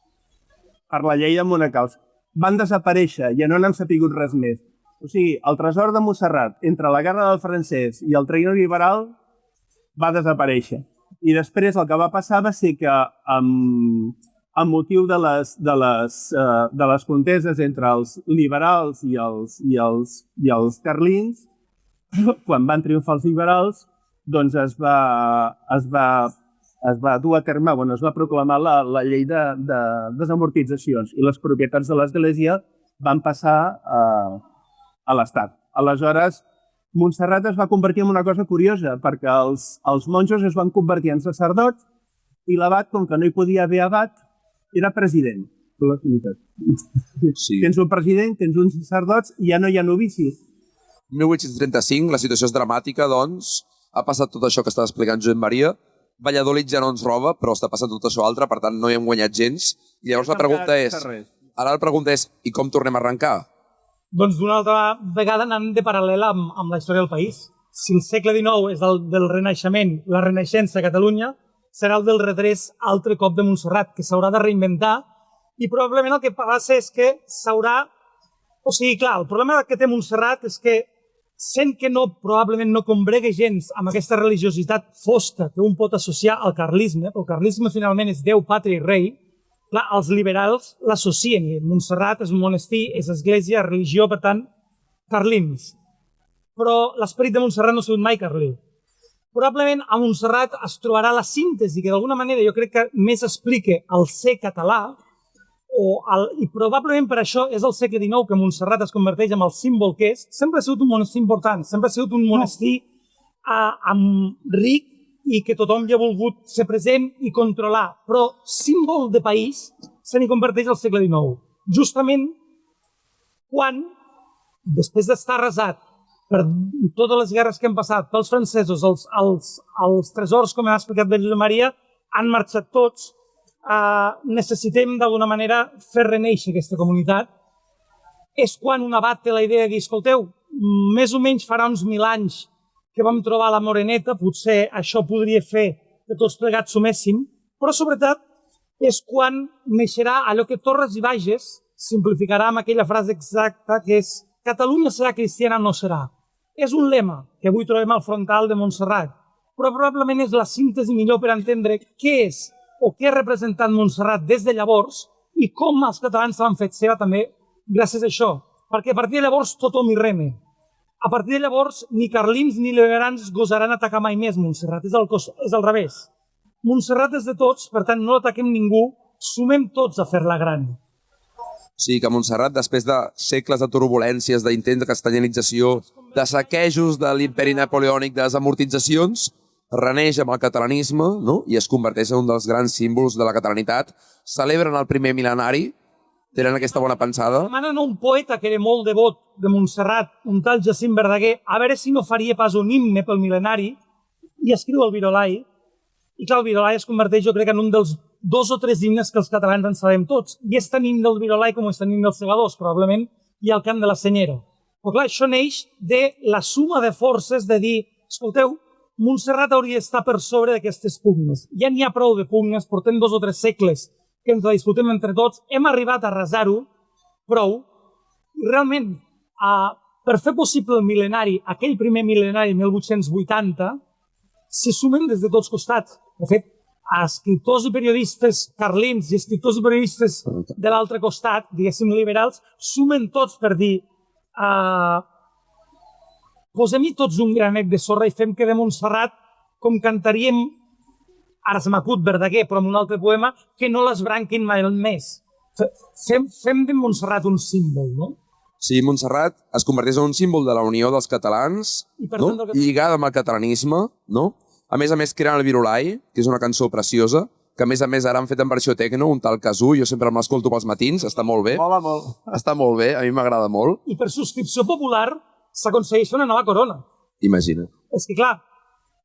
per la llei de monacals. Van desaparèixer, ja no n'hem sapigut res més. O sigui, el tresor de Montserrat, entre la guerra del francès i el regne liberal, va desaparèixer. I després el que va passar va ser que, amb motiu de les conteses entre els liberals i els carlins, quan van triomfar els liberals, doncs es va dur a terme, es va proclamar la llei de desamortitzacions i les propietats de l'Església van passar a l'Estat. Aleshores, Montserrat es va convertir en una cosa curiosa, perquè els monjos es van convertir en sacerdots i l'abat, com que no hi podia haver abat, era president de la comunitat. Sí. Tens un president, tens uns sacerdots i ja no hi ha novicis. 1835, la situació és dramàtica, doncs, ha passat tot això que estava explicant Josep Maria. Valladolid ja no ens roba, però està passant tot això altre, per tant no hi hem guanyat gens. I llavors la pregunta és, i com tornem a arrencar? Doncs d'una altra vegada anant de paral·lel amb la història del país. Si el segle XIX és el del Renaixement, la Renaixença a Catalunya, serà el del redrés altre cop de Montserrat, que s'haurà de reinventar i probablement el que passa és que s'haurà... O sigui, clar, el problema que té Montserrat és que sent que probablement no combregui gens amb aquesta religiositat fosca que un pot associar al carlisme, però el carlisme finalment és Déu, pàtria i rei, clar, els liberals l'associen. Montserrat és un monestir, és església, religió, per tant, carlins. Però l'esperit de Montserrat no ha sigut mai carlí. Probablement a Montserrat es trobarà la síntesi que d'alguna manera jo crec que més explica el ser català, i probablement per això és el segle XIX que Montserrat es converteix en el símbol que és. Sempre ha sigut un monestir important, sempre ha sigut un monestir ric i que tothom hi ha volgut ser present i controlar, però símbol de país se n'hi converteix al segle XIX. Justament quan, després d'estar arrasat per totes les guerres que han passat pels francesos, els tresors, com ha explicat Josep Maria, han marxat tots. Necessitem d'alguna manera fer renéixer aquesta comunitat. És quan un abat té la idea de dir, escolteu, més o menys farà uns 1.000 anys que vam trobar la Moreneta, potser això podria fer que tots plegats suméssim, però sobretot és quan neixerà allò que Torres i Bages simplificarà amb aquella frase exacta que és Catalunya serà cristiana o no serà. És un lema que avui trobem al frontal de Montserrat, però probablement és la síntesi millor per entendre què és o què ha representat Montserrat des de llavors i com els catalans l'han fet seva també gràcies a això. Perquè a partir de llavors tothom hi reme. A partir de llavors ni carlins ni liberals gosaran atacar mai més Montserrat. És al revés. Montserrat és de tots, per tant no ataquem ningú, sumem tots a fer-la gran. Sí, que Montserrat, després de segles de turbulències, d'intents de castellanització, de saquejos de l'imperi napoleònic, de desamortitzacions, reneix amb el catalanisme, no? I es converteix en un dels grans símbols de la catalanitat. Celebren el primer mil·lenari, tenen aquesta bona pensada. Demanen a un poeta que era molt devot de Montserrat, un tal Jacint Verdaguer, a veure si no faria pas un himne pel mil·lenari, i escriu el Virolai, I clar, el Virolai es converteix, jo crec, en un dels 2 o 3 himnes que els catalans en sabem tots. I és tant himne del Virolai com és tant himne dels segadors, probablement, i el cant de la Senyera. Però clar, això neix de la suma de forces de dir, escolteu, Montserrat hauria d'estar per sobre d'aquestes pugnes. Ja n'hi ha prou de pugnes, portem 2 o 3 segles que ens la disputem entre tots, hem arribat a arrasar-ho, prou. I realment, per fer possible el mil·lenari, aquell primer mil·lenari, 1880, se sumen des de tots costats. De fet, escriptors i periodistes carlins i escriptors i periodistes de l'altre costat, diguéssim liberals, sumen tots per dir posem-hi tots un granet de sorra i fem que de Montserrat, com cantaríem ara se m'acut Verdaguer, però en un altre poema, que no l'esbranquin mai més. Fem de Montserrat un símbol, no? Sí, Montserrat es converteix en un símbol de la unió dels catalans, lligada amb el catalanisme, no? A més, creen el Virolai, que és una cançó preciosa, que a més ara han fet en versió tecno, un tal Kazoo, jo sempre m'escolto pels matins, està molt bé. Mola molt. Està molt bé, a mi m'agrada molt. I per subscripció popular s'aconsegueix fer una nova corona. Imagina't. És que, clar,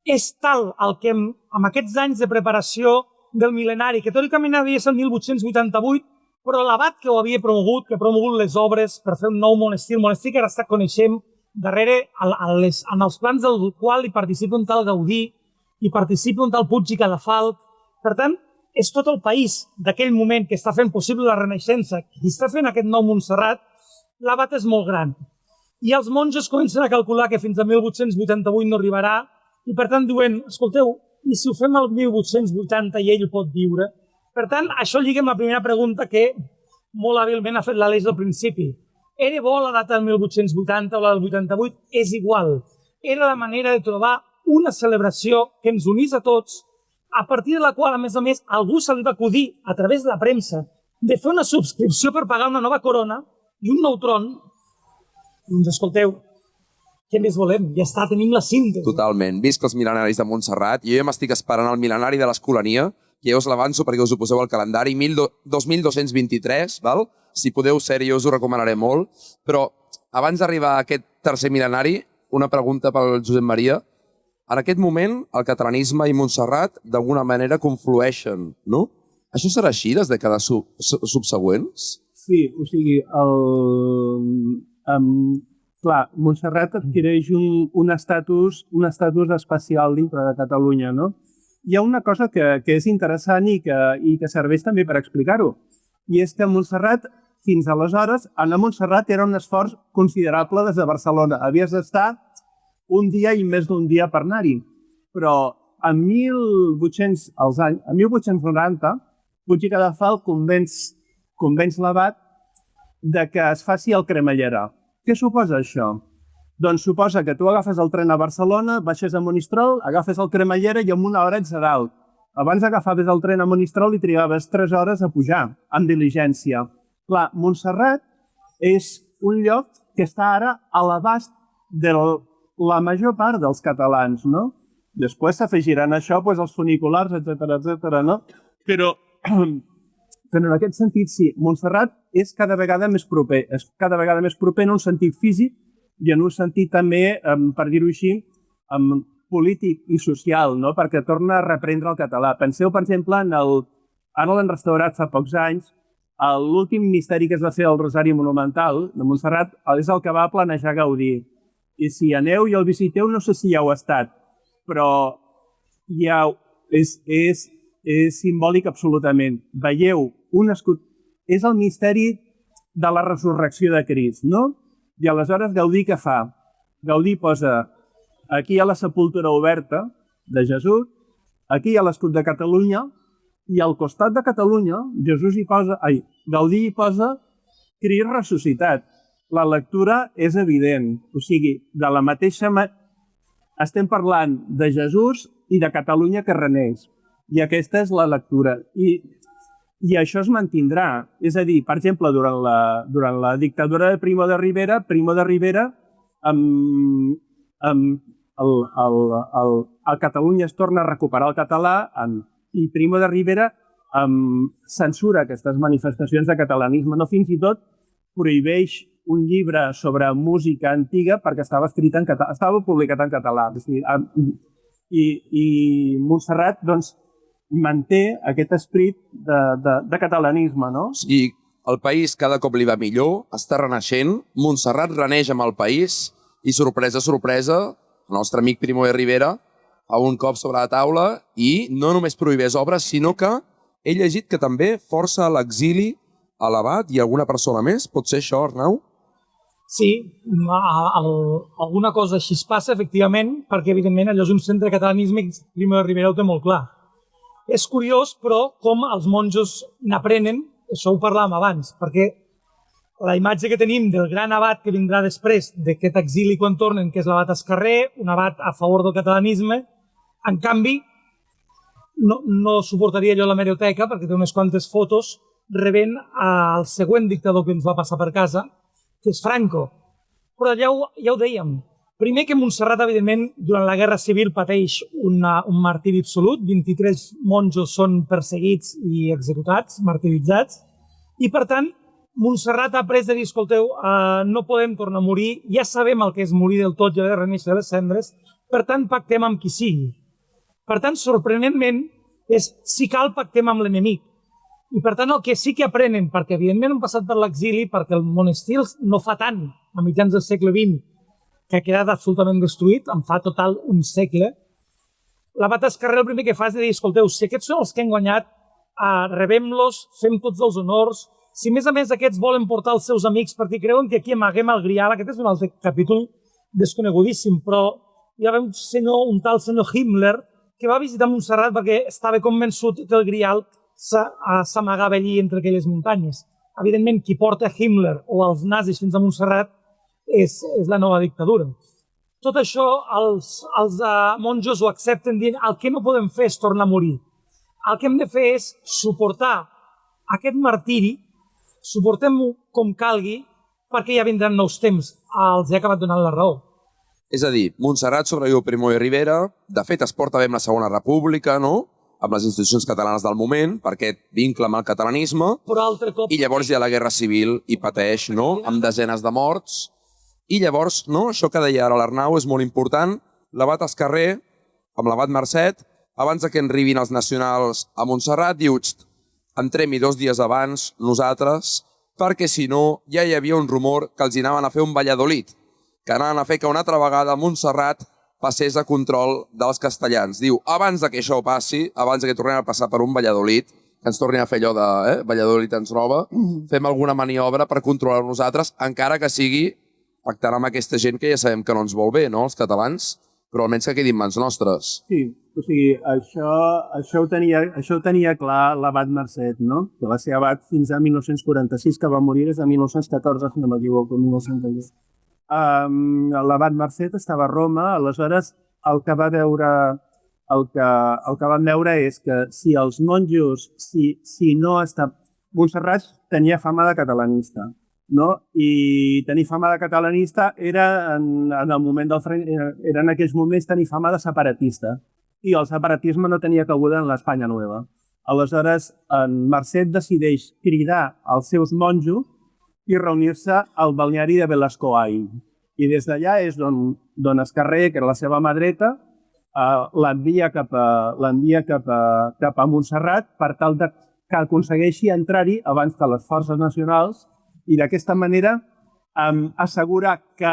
és tal el que amb aquests anys de preparació del mil·lenari, que teòricament havia de ser el 1888, però l'abat que ho havia promogut, que ha promogut les obres per fer un nou monestir, el monestir que ara està coneixent, darrere, en els plans del qual hi participa un tal Gaudí, hi participa un tal Puig i Cadafalch. Per tant, és tot el país d'aquell moment que està fent possible la Renaixença, qui està fent aquest nou Montserrat, l'abat és molt gran. I els monjos comencen a calcular que fins a 1888 no arribarà, i per tant diuen, escolteu, i si ho fem al 1880 i ell pot viure? Per tant, això lliga amb la primera pregunta que molt hàbilment ha fet l'Aleix al principi. Era bo la data del 1880 o la del 88? És igual. Era la manera de trobar una celebració que ens unís a tots, a partir de la qual, a més, algú se li va acudir, a través de la premsa, de fer una subscripció per pagar una nova corona i un nou tron. Doncs escolteu, què més volem? Ja està, tenim la síntesi. Totalment. Visc els mil·lenaris de Montserrat. Jo ja m'estic esperant el mil·lenari de l'Escolania, que ja us l'avanço perquè us ho poseu al calendari, 2223, val? Si podeu ser-hi, jo us ho recomanaré molt. Però abans d'arribar a aquest tercer mil·lenari, una pregunta pel Josep Maria. En aquest moment, el catalanisme i Montserrat d'alguna manera conflueixen, no? Això serà així les dècades subsegüents? Sí, o sigui, clar, Montserrat adquireix un estatus especial dintre de Catalunya, no? Hi ha una cosa que és interessant i que serveix també per explicar-ho, i és que Montserrat, fins aleshores, anar a Montserrat era un esforç considerable des de Barcelona. Havies d'estar un dia i més d'un dia per anar-hi. Però en 1890, Puig i Cadafalch convenç l'abat de que es faci el cremallera. Què suposa això? Doncs suposa que tu agafes el tren a Barcelona, baixes a Monistrol, agafes el cremallera i en una hora ets a dalt. Abans agafaves el tren a Monistrol i trigaves 3 hores a pujar, amb diligència. Clar, Montserrat és un lloc que està ara a l'abast de la major part dels catalans, no? Després s'afegiran a això els funiculars, etc., no? Però en aquest sentit, sí, Montserrat és cada vegada més proper. És cada vegada més proper en un sentit físic i en un sentit també, per dir-ho així, polític i social, no? Perquè torna a reprendre el català. Penseu, per exemple, ara l'han restaurat fa pocs anys, l'últim misteri que es va fer al Rosari Monumental de Montserrat és el que va planejar Gaudí. I si aneu i el visiteu, no sé si ja heu estat, però ja és simbòlic absolutament. Veieu un escut... És el misteri de la resurrecció de Crist, no? I aleshores Gaudí què fa? Gaudí posa aquí hi ha la sepultura oberta de Jesús, aquí hi ha l'escut de Catalunya, i al costat de Catalunya Gaudí hi posa Crist ressuscitat. La lectura és evident. O sigui, de la mateixa estem parlant de Jesús i de Catalunya que reneix. I aquesta és la lectura. I això es mantindrà. És a dir, per exemple, durant la dictadura de Primo de Rivera, a Catalunya es torna a recuperar el català i Primo de Rivera censura aquestes manifestacions de catalanisme. No, fins i tot prohibeix un llibre sobre música antiga perquè estava escrit en català, estava publicat en català. I Montserrat, doncs, manté aquest esperit de catalanisme, no? I el país cada cop li va millor, està renaixent, Montserrat reneix amb el país i, sorpresa, sorpresa, el nostre amic Primo de Rivera fa un cop sobre la taula i no només prohibeix obres, sinó que he llegit que també força a l'exili a l'abat i alguna persona més. Pot ser això, Arnau? Sí, alguna cosa així es passa, efectivament, perquè, evidentment, allò és un centre de catalanisme i Primo de Rivera ho té molt clar. És curiós, però, com els monjos n'aprenen, això ho parlàvem abans, perquè la imatge que tenim del gran abat que vindrà després d'aquest exili quan tornen, que és l'abat Escarré, un abat a favor del catalanisme, en canvi, no suportaria allò la hemeroteca, perquè té unes quantes fotos rebent al següent dictador que ens va passar per casa, que és Franco. Però ja ho dèiem. Primer que Montserrat, evidentment, durant la Guerra Civil pateix un martiri absolut. 23 monjos són perseguits i executats, martiritzats. I, per tant, Montserrat ha après de dir, escolteu, no podem tornar a morir, ja sabem el que és morir del tot i haver de renéixer de les cendres, per tant, pactem amb qui sigui. Per tant, sorprenentment, si cal, pactem amb l'enemic. I, per tant, el que sí que aprenen, perquè evidentment han passat per l'exili, perquè el monestir no fa tant, a mitjans del segle XX, que ha quedat absolutament destruït, en fa total un segle, l'abat Escarré el primer que fa és dir, escolteu, si aquests són els que han guanyat, rebem-los, fem tots els honors, si a més aquests volen portar els seus amics perquè creuen que aquí amaguem el Grial, aquest és un altre capítol desconegudíssim, però hi va un tal senyor Himmler que va visitar Montserrat perquè estava convençut que el Grial s'amagava allí entre aquelles muntanyes. Evidentment, qui porta Himmler o els nazis fins a Montserrat és la nova dictadura. Tot això els monjos ho accepten dient el que no podem fer és tornar a morir. El que hem de fer és suportar aquest martiri, suportem-ho com calgui, perquè ja vindran nous temps. Els he acabat donant la raó. És a dir, Montserrat sobreviu Primo de Rivera, de fet es porta bé amb la Segona República, no?, amb les institucions catalanes del moment, per aquest vincle amb el catalanisme, i llavors hi ha la Guerra Civil i pateix, no?, amb desenes de morts. I llavors, no, això que deia ara l'Arnau és molt important, l'abat Escarré, amb l'abat Marcet, abans que en arribin els nacionals a Montserrat, diu, entrem-hi 2 dies abans, nosaltres, perquè si no, ja hi havia un rumor que els hi anaven a fer un Valladolid, que anaven a fer que una altra vegada Montserrat passés a control dels castellans. Diu, abans que això passi, abans que tornem a passar per un Valladolid, que ens tornin a fer allò de Valladolid ens roba, fem alguna maniobra per controlar nosaltres, encara que sigui pactant amb aquesta gent que ja sabem que no ens vol bé, no?, els catalans, però almenys que quedi en mans nostres. Sí, o sigui, això ho tenia clar l'abat Marcet, no?, que va ser abat fins a 1946, que va morir des de 1914, si no m'equivoco, 1914. L'abat Marcet estava a Roma, aleshores el que van veure és que si els monjos, si no està... Montserrat tenia fama de catalanista, no? I tenir fama de catalanista era en aquells moments tenir fama de separatista, i el separatisme no tenia cabuda en l'Espanya Nova. Aleshores, en Marcet decideix cridar als seus monjos i reunir-se al balneari de Belascoai. I des d'allà és d'on Escarré, que era la seva mà dreta, l'envia cap a Montserrat per tal que aconsegueixi entrar-hi abans que les forces nacionals i d'aquesta manera assegurar que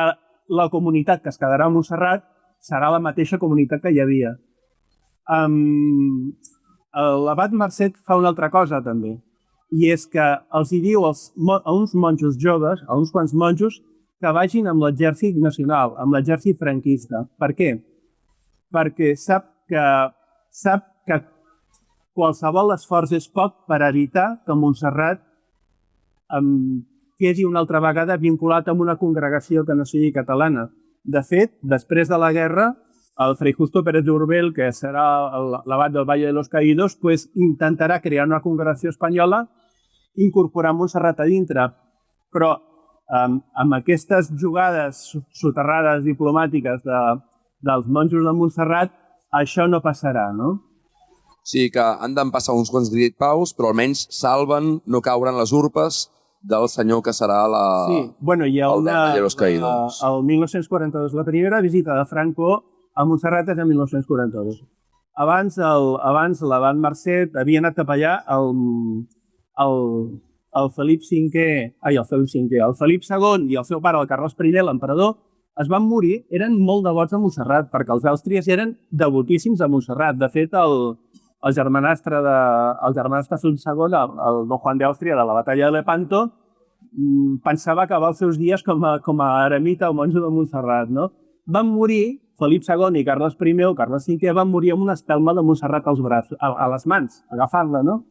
la comunitat que es quedarà a Montserrat serà la mateixa comunitat que hi havia. L'abat Marcet fa una altra cosa també, i és que els hi diu a uns monjos joves, a uns quants monjos, que vagin amb l'exèrcit nacional, amb l'exèrcit franquista. Per què? Perquè sap que qualsevol esforç és poc per evitar que Montserrat quedi una altra vegada vinculat amb una congregació que no sigui catalana. De fet, després de la guerra, el Fray Justo Pérez de Urbel, que serà l'abat del Valle de los Caídos, intentarà crear una congregació espanyola i incorporar Montserrat a dintre. Però amb aquestes jugades soterrades diplomàtiques dels monjos de Montserrat, això no passarà, no? Sí, que han d'empassar uns quants gripaus, però almenys salven no caure en les urpes del senyor que serà el Valle de los Caídos. El 1942, la primera visita de Franco a Montserrat és el 1942. Abans l'abat Marcet havia anat cap allà el Felip II i el seu pare, el Carles I, l'emperador, es van morir, eren molt devots a Montserrat, perquè els àustries eren devotíssims a Montserrat. De fet, el germanastre Felip II, el don Juan d'Àustria, de la batalla de Lepanto, pensava acabar els seus dies com a eremita o monjo de Montserrat, no? Van morir, Felip II i Carles I o Carles V van morir amb una espelma de Montserrat als braços, a les mans, agafant-la, no?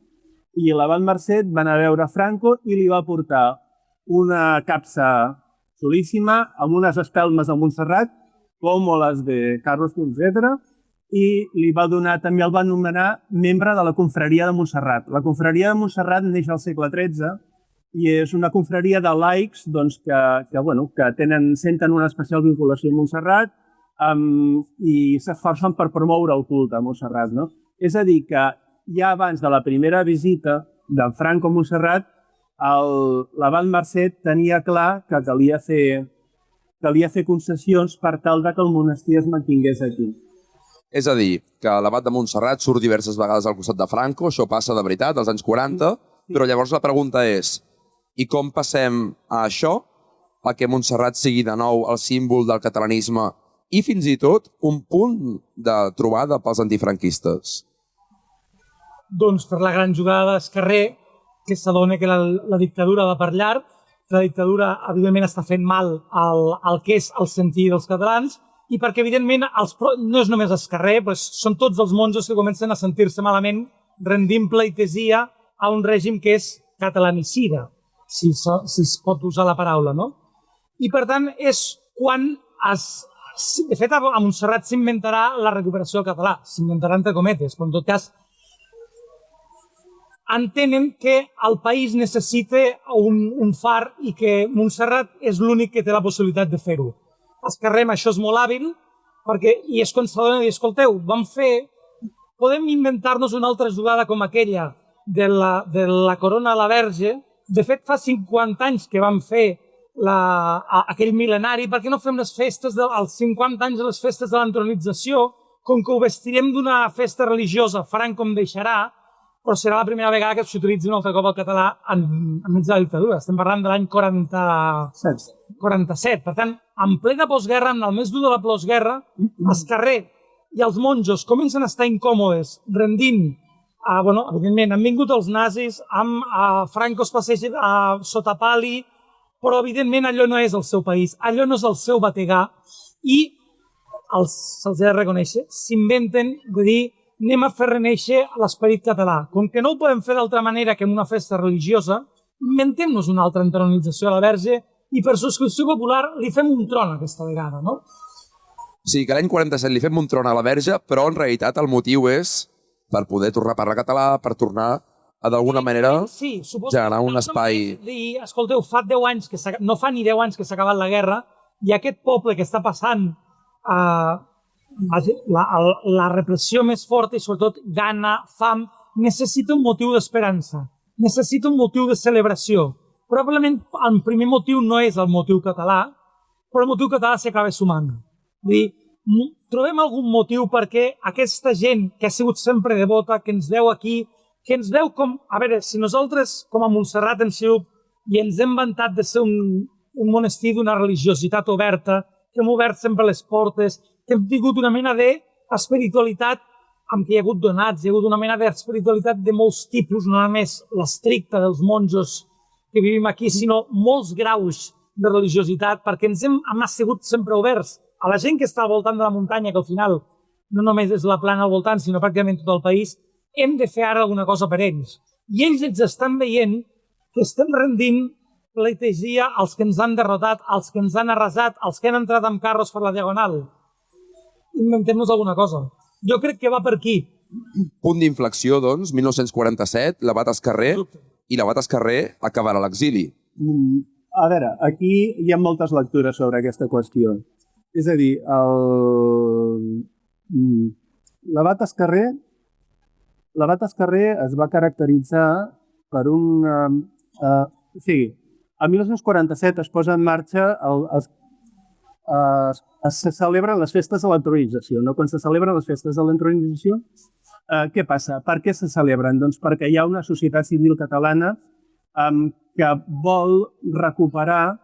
I l'abat Marcet va anar a veure Franco i li va portar una capsa solíssima amb unes espelmes de Montserrat, com les de Carlos etc. I li va donar, també el va nomenar membre de la confraria de Montserrat. La confraria de Montserrat neix al segle XIII i és una confraria de laics que senten una especial vinculació a Montserrat i s'esforcen per promoure el culte a Montserrat, no? És a dir, que ja abans de la primera visita d'en Franco a Montserrat, l'abat Marcet tenia clar que calia fer concessions per tal que el monestir es mantingués aquí. És a dir, que l'abat de Montserrat surt diverses vegades al costat de Franco, això passa de veritat, als anys 40, però llavors la pregunta és, i com passem a això, a que Montserrat sigui de nou el símbol del catalanisme i fins i tot un punt de trobada pels antifranquistes? Doncs per la gran jugada d'Escarrer, que s'adona que la dictadura va per llarg, la dictadura evidentment està fent mal al que és el sentir dels catalans i perquè evidentment no és només Escarrer, però són tots els monjos que comencen a sentir-se malament rendint pleitesia a un règim que és catalanicida, si es pot usar la paraula, no? I per tant és quan de fet a Montserrat s'inventarà la recuperació del català, s'inventarà entre cometes, però en tot cas entenen que el país necessita un far i que Montserrat és l'únic que té la possibilitat de fer-ho. Escarrer això és molt hàbil i és quan s'adona de dir, escolteu, podem inventar-nos una altra jugada com aquella de la corona a la Verge. De fet, fa 50 anys que vam fer aquell mil·lenari, per què no fem els 50 anys de les festes de l'entronització, com que ho vestirem d'una festa religiosa, Franco em deixarà, però serà la primera vegada que s'utilitzi un altre cop el català enmig de la dictadura. Estem parlant de l'any 47. Per tant, en plena postguerra, en el mes dur de la postguerra, Escarrer i els monjos comencen a estar incòmodes, rendint. Evidentment, han vingut els nazis, Franco es passeja sota pali, però evidentment allò no és el seu país, allò no és el seu bategar, i se'ls ha de reconèixer, s'inventen de dir anem a fer renéixer l'esperit català. Com que no ho podem fer d'altra manera que en una festa religiosa, inventem-nos una altra entronització a la Verge i per subscripció popular li fem un tron aquesta vegada, no? Sí, que l'any 47 li fem un tron a la Verge, però en realitat el motiu és per poder tornar a parlar català, per tornar a d'alguna manera generar un espai. Escolteu, fa 10 anys no fa ni 10 anys que s'ha acabat la guerra i aquest poble que està passant la repressió més forta i sobretot gana, fam, necessita un motiu d'esperança, necessita un motiu de celebració. Probablement el primer motiu no és el motiu català, però el motiu català s'acaba sumant. Vull dir, trobem algun motiu perquè aquesta gent que ha sigut sempre devota, que ens veu aquí, que ens veu com... A veure, si nosaltres com a Montserrat hem sigut i ens hem vantat de ser un monestir d'una religiositat oberta, que hem obert sempre les portes, que hem tingut una mena d'espiritualitat amb què hi ha hagut donats, hi ha hagut una mena d'espiritualitat de molts tipus, no només l'estricta dels monjos que vivim aquí, sinó molts graus de religiositat, perquè ens hem sigut sempre oberts a la gent que està al voltant de la muntanya, que al final no només és la plana al voltant, sinó pràcticament tot el país, hem de fer ara alguna cosa per ells. I ells ens estan veient que estem rendint pleitesia als que ens han derrotat, als que ens han arrasat, als que han entrat amb carros per la diagonal. Inventem-nos alguna cosa. Jo crec que va per aquí. Punt d'inflexió, doncs, 1947, l'abat Escarrer, i l'abat Escarrer acabarà a l'exili. A veure, aquí hi ha moltes lectures sobre aquesta qüestió. És a dir, l'abat Escarrer es va caracteritzar per el 1947 es posa en marxa se celebren les festes de l'entronització. No? Quan se celebren les festes de l'entronització, què passa? Per què se celebren? Doncs perquè hi ha una societat civil catalana que vol recuperar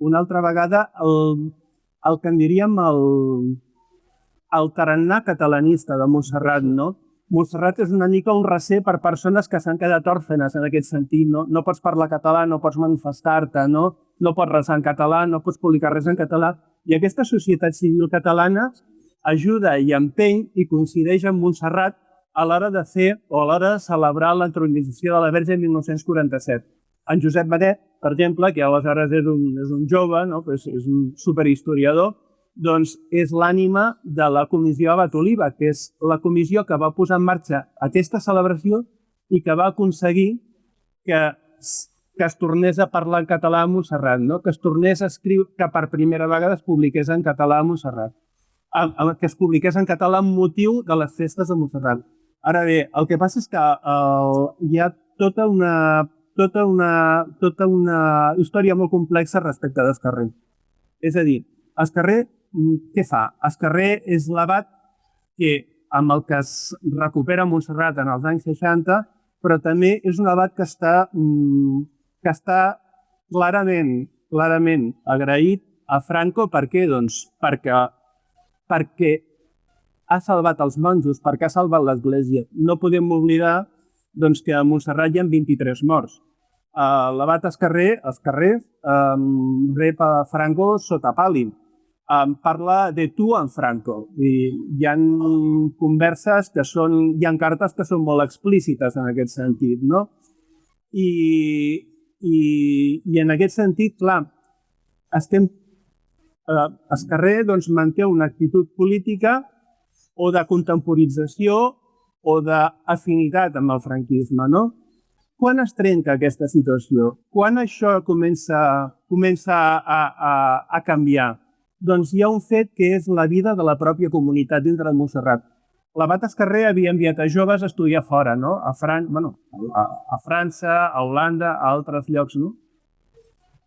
una altra vegada el que en diríem el tarannà catalanista de Montserrat, no? Montserrat és una mica un recer per persones que s'han quedat òrfenes en aquest sentit. No pots parlar català, no pots manifestar-te, no pots resar en català, no pots publicar res en català. I aquesta societat civil catalana ajuda i empeny i coincideix amb Montserrat a l'hora de fer o a l'hora de celebrar l'entronització de la Verge en 1947. En Josep Badet, per exemple, que aleshores és un jove, no? És un superhistoriador, doncs és l'ànima de la comissió Abat Oliva, que és la comissió que va posar en marxa aquesta celebració i que va aconseguir que es tornés a parlar en català a Montserrat, no? Que es tornés a escriure, que per primera vegada es publiqués en català a Montserrat, que es publiqués en català amb motiu de les festes de Montserrat. Ara bé, el que passa és que hi ha tota una història molt complexa respecte d'Escarrer. És a dir, Escarrer, què fa? Escarrer és l'abat amb el que es recupera Montserrat en els anys 60, però també és un abat que està clarament agraït a Franco. Per què? Doncs perquè ha salvat els monjos, perquè ha salvat l'Església. No podem oblidar que a Montserrat hi ha 23 morts. L'abat Escarrer rep a Franco sota pàl·li. Parla de tu en Franco. Hi ha converses hi ha cartes que són molt explícites en aquest sentit, no? I en aquest sentit, clar, Escarrer manté una actitud política o de contemporització o d'afinitat amb el franquisme, no? Quan es trenca aquesta situació? Quan això comença a canviar? Doncs hi ha un fet que és la vida de la pròpia comunitat dintre de Montserrat. L'abat Escarrer havia enviat a joves a estudiar fora, no? A França, a Holanda, a altres llocs, no?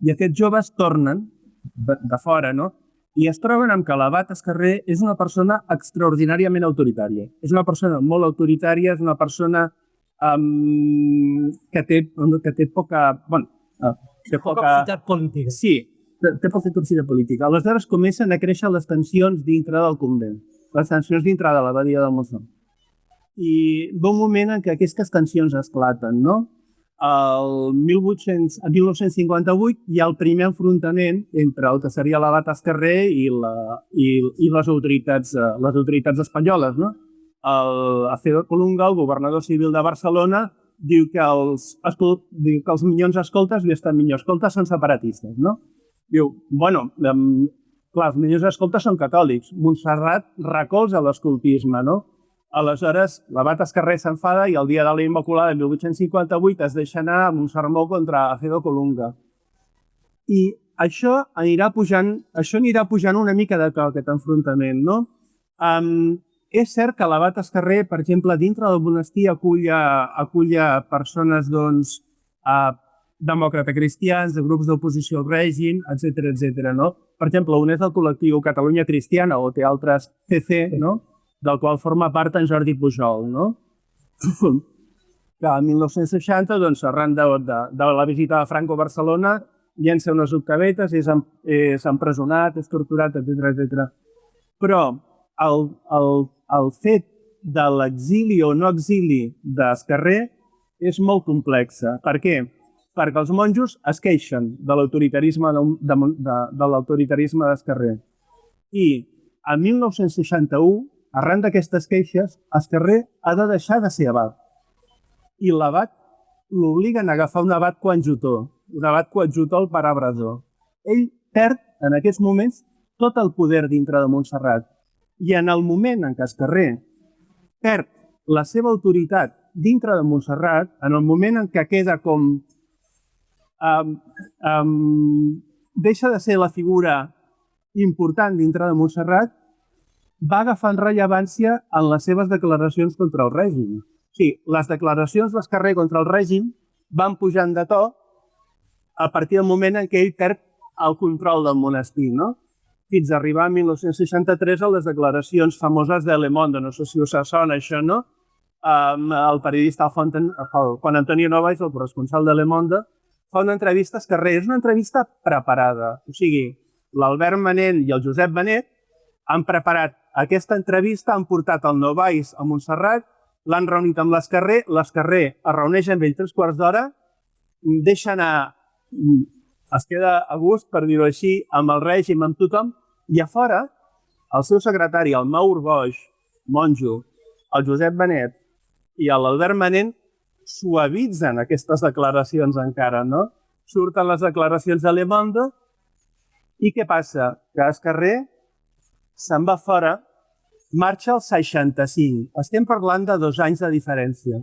I aquests joves tornen de fora, no? I es troben amb que l'abat Escarrer és una persona extraordinàriament autoritària. És una persona molt autoritària, és una persona que té poca... Poca capacitat política. Sí, té poca capacitat política. Aleshores comencen a créixer les tensions dintre del convent, les tensions dintre de l'abadia de Montserrat. I ve un moment en què aquestes tensions esclaten, no? El 1958 hi ha el primer enfrontament entre el que seria l'abat Escarrer i les autoritats espanyoles, no? Acedo Colunga, el governador civil de Barcelona, diu que els minyons escoltes són separatistes, no? Diu, clar, els minyons escoltes són catòlics. Montserrat recolza l'escoltisme, no? Aleshores, l'abat Escarrer s'enfada i el dia de la Immaculada de 1858 es deixa anar amb un sermó contra Acedo Colunga. I això anirà pujant una mica de to, aquest enfrontament, no? És cert que l'abat Escarrer, per exemple, dintre del monestir acull persones, demòcrata-cristians, de grups d'oposició al règim, etc., no? Per exemple, un és el col·lectiu Catalunya Cristiana o té altres CC, no? Del qual forma part en Jordi Pujol, no? Que en 1960, arran de la visita de Franco a Barcelona, llença unes octavetes, és empresonat, és torturat, etc. Però el fet de l'exili o no exili d'Escarrer és molt complexa. Per què? Perquè els monjos es queixen de l'autoritarisme d'Escarrer. I en 1961, arran d'aquestes queixes, Escarrer ha de deixar de ser abat. I l'abat l'obliguen a agafar un abat coadjutor al parabrasó. Ell perd, en aquests moments, tot el poder dintre de Montserrat. I en el moment en què Escarrer perd la seva autoritat dintre de Montserrat, en el moment en què queda com... deixa de ser la figura important dintre de Montserrat, va agafant rellevància en les seves declaracions contra el règim. Sí, les declaracions d'Escarrer contra el règim van pujant de to a partir del moment en què ell perd el control del monestir, no? fins a arribar a 1963 a les declaracions famoses de Le Monde. No sé si us sona això, no? El periodista Juan Antonio Novaes, el corresponsal de Le Monde, fa una entrevista a Esquerrer. És una entrevista preparada. O sigui, l'Albert Manent i el Josep Benet han preparat aquesta entrevista, han portat el Novaes a Montserrat, l'han reunit amb l'Esquerrer, l'Esquerrer es reuneix amb ell 3/4 d'hora, deixa anar, es queda a gust, per dir-ho així, amb el règim, amb tothom, i a fora, el seu secretari, el Maur Boix, monjo, el Josep Benet i l'Albert Manent suavitzen aquestes declaracions encara, no? Surten les declaracions de Le Monde i què passa? Que Esquerrer se'n va fora, marxa al 65. Estem parlant de 2 anys de diferència.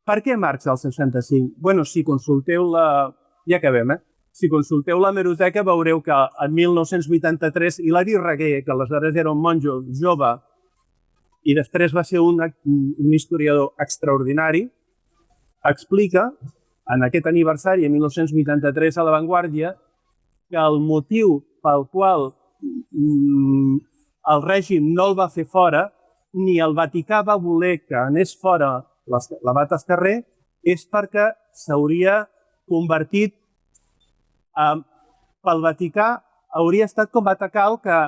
Per què marxa al 65? Bueno, si consulteu la... Ja acabem, Si consulteu l'hemeroteca veureu que en 1983 Hilari Raguer, que aleshores era un monjo jove i després va ser un historiador extraordinari, explica, en aquest aniversari, en 1983, a La Vanguardia, que el motiu pel qual el règim no el va fer fora, ni el Vaticà va voler que anés fora l'abat Esquerrer, és perquè s'hauria convertit pel Vaticà, hauria estat com atacar el que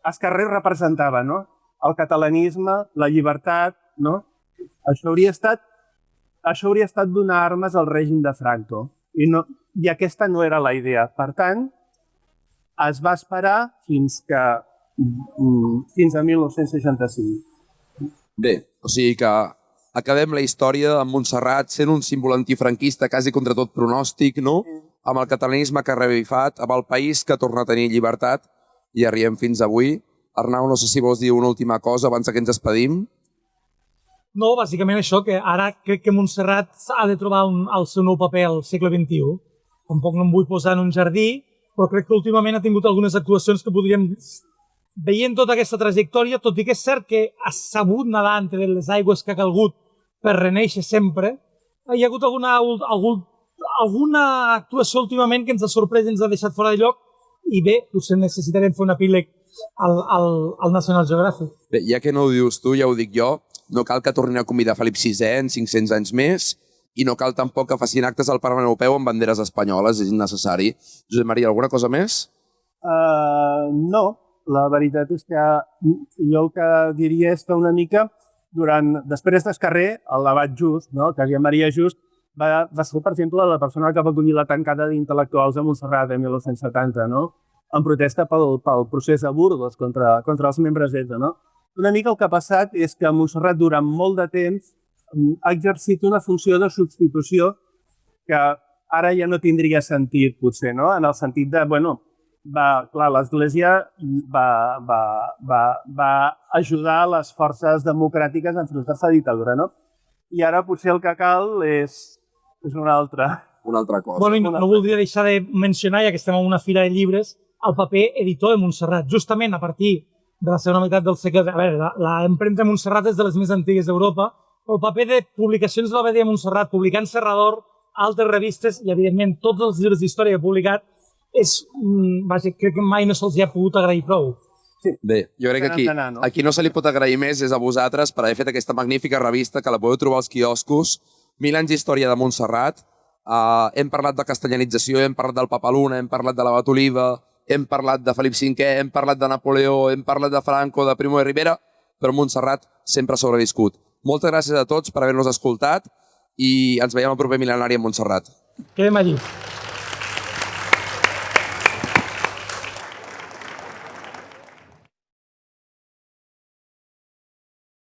Esquerrer representava, no? El catalanisme, la llibertat, no? Això hauria estat donar armes al règim de Franco. I aquesta no era la idea. Per tant, es va esperar fins a 1965. Bé, o sigui que acabem la història amb Montserrat sent un símbol antifranquista quasi contra tot pronòstic, no? Amb el catalanisme que ha revifat, amb el país que torna a tenir llibertat i arribem fins avui. Arnau, no sé si vols dir una última cosa abans que ens despedim. No, bàsicament això, que ara crec que Montserrat ha de trobar el seu nou paper al segle XXI. Tampoc no em vull posar en un jardí, però crec que últimament ha tingut algunes actuacions que podríem... Veient tota aquesta trajectòria, tot i que és cert que ha sabut nedar entre les aigües que ha calgut per reneixer sempre, hi ha hagut alguna actuació últimament que ens ha sorprès i ens ha deixat fora de lloc i bé, potser necessitarem fer un epíleg al National Geographic. Bé, ja que no ho dius tu, ja ho dic jo, no cal que tornin a convidar Felip VI en 500 anys més i no cal tampoc que facin actes al Parlament Europeu amb banderes espanyoles, és innecessari. Josep Maria, alguna cosa més? No, la veritat és que jo el que diria és que una mica, després d'Esquerrer, el l'abat Just, que Josep Maria Just, va ser, per exemple, la persona que va acollir la tancada d'intel·lectuals a Montserrat en 1970, en protesta pel procés de Burgos contra els membres d'ETA. Una mica el que ha passat és que Montserrat durant molt de temps ha exercit una funció de substitució que ara ja no tindria sentit, potser, en el sentit de, l'Església va ajudar les forces democràtiques a enfrontar-se a la dictadura, I ara potser el que cal és una altra cosa. No voldria deixar de mencionar, ja que estem en una fira de llibres, el paper editor de Montserrat. Justament a partir de la segona meitat del segle... A veure, l'empremta de Montserrat és de les més antigues d'Europa, però el paper de publicacions de l'Abadia de Montserrat, publicant Serrador, altres revistes i, evidentment, tots els llibres d'història que ha publicat, crec que mai no se'ls ha pogut agrair prou. Bé, jo crec que aquí no se li pot agrair més és a vosaltres per haver fet aquesta magnífica revista que la podeu trobar als quioscos. 1000 anys d'història de Montserrat. Hem parlat de castellanització, hem parlat del Papa Luna, hem parlat de l'Abat Oliva, hem parlat de Felip V, hem parlat de Napoleó, hem parlat de Franco, de Primo de Rivera, però Montserrat sempre ha sobreviscut. Moltes gràcies a tots per haver-nos escoltat i ens veiem al proper mil·lenari a Montserrat. Quedem allí.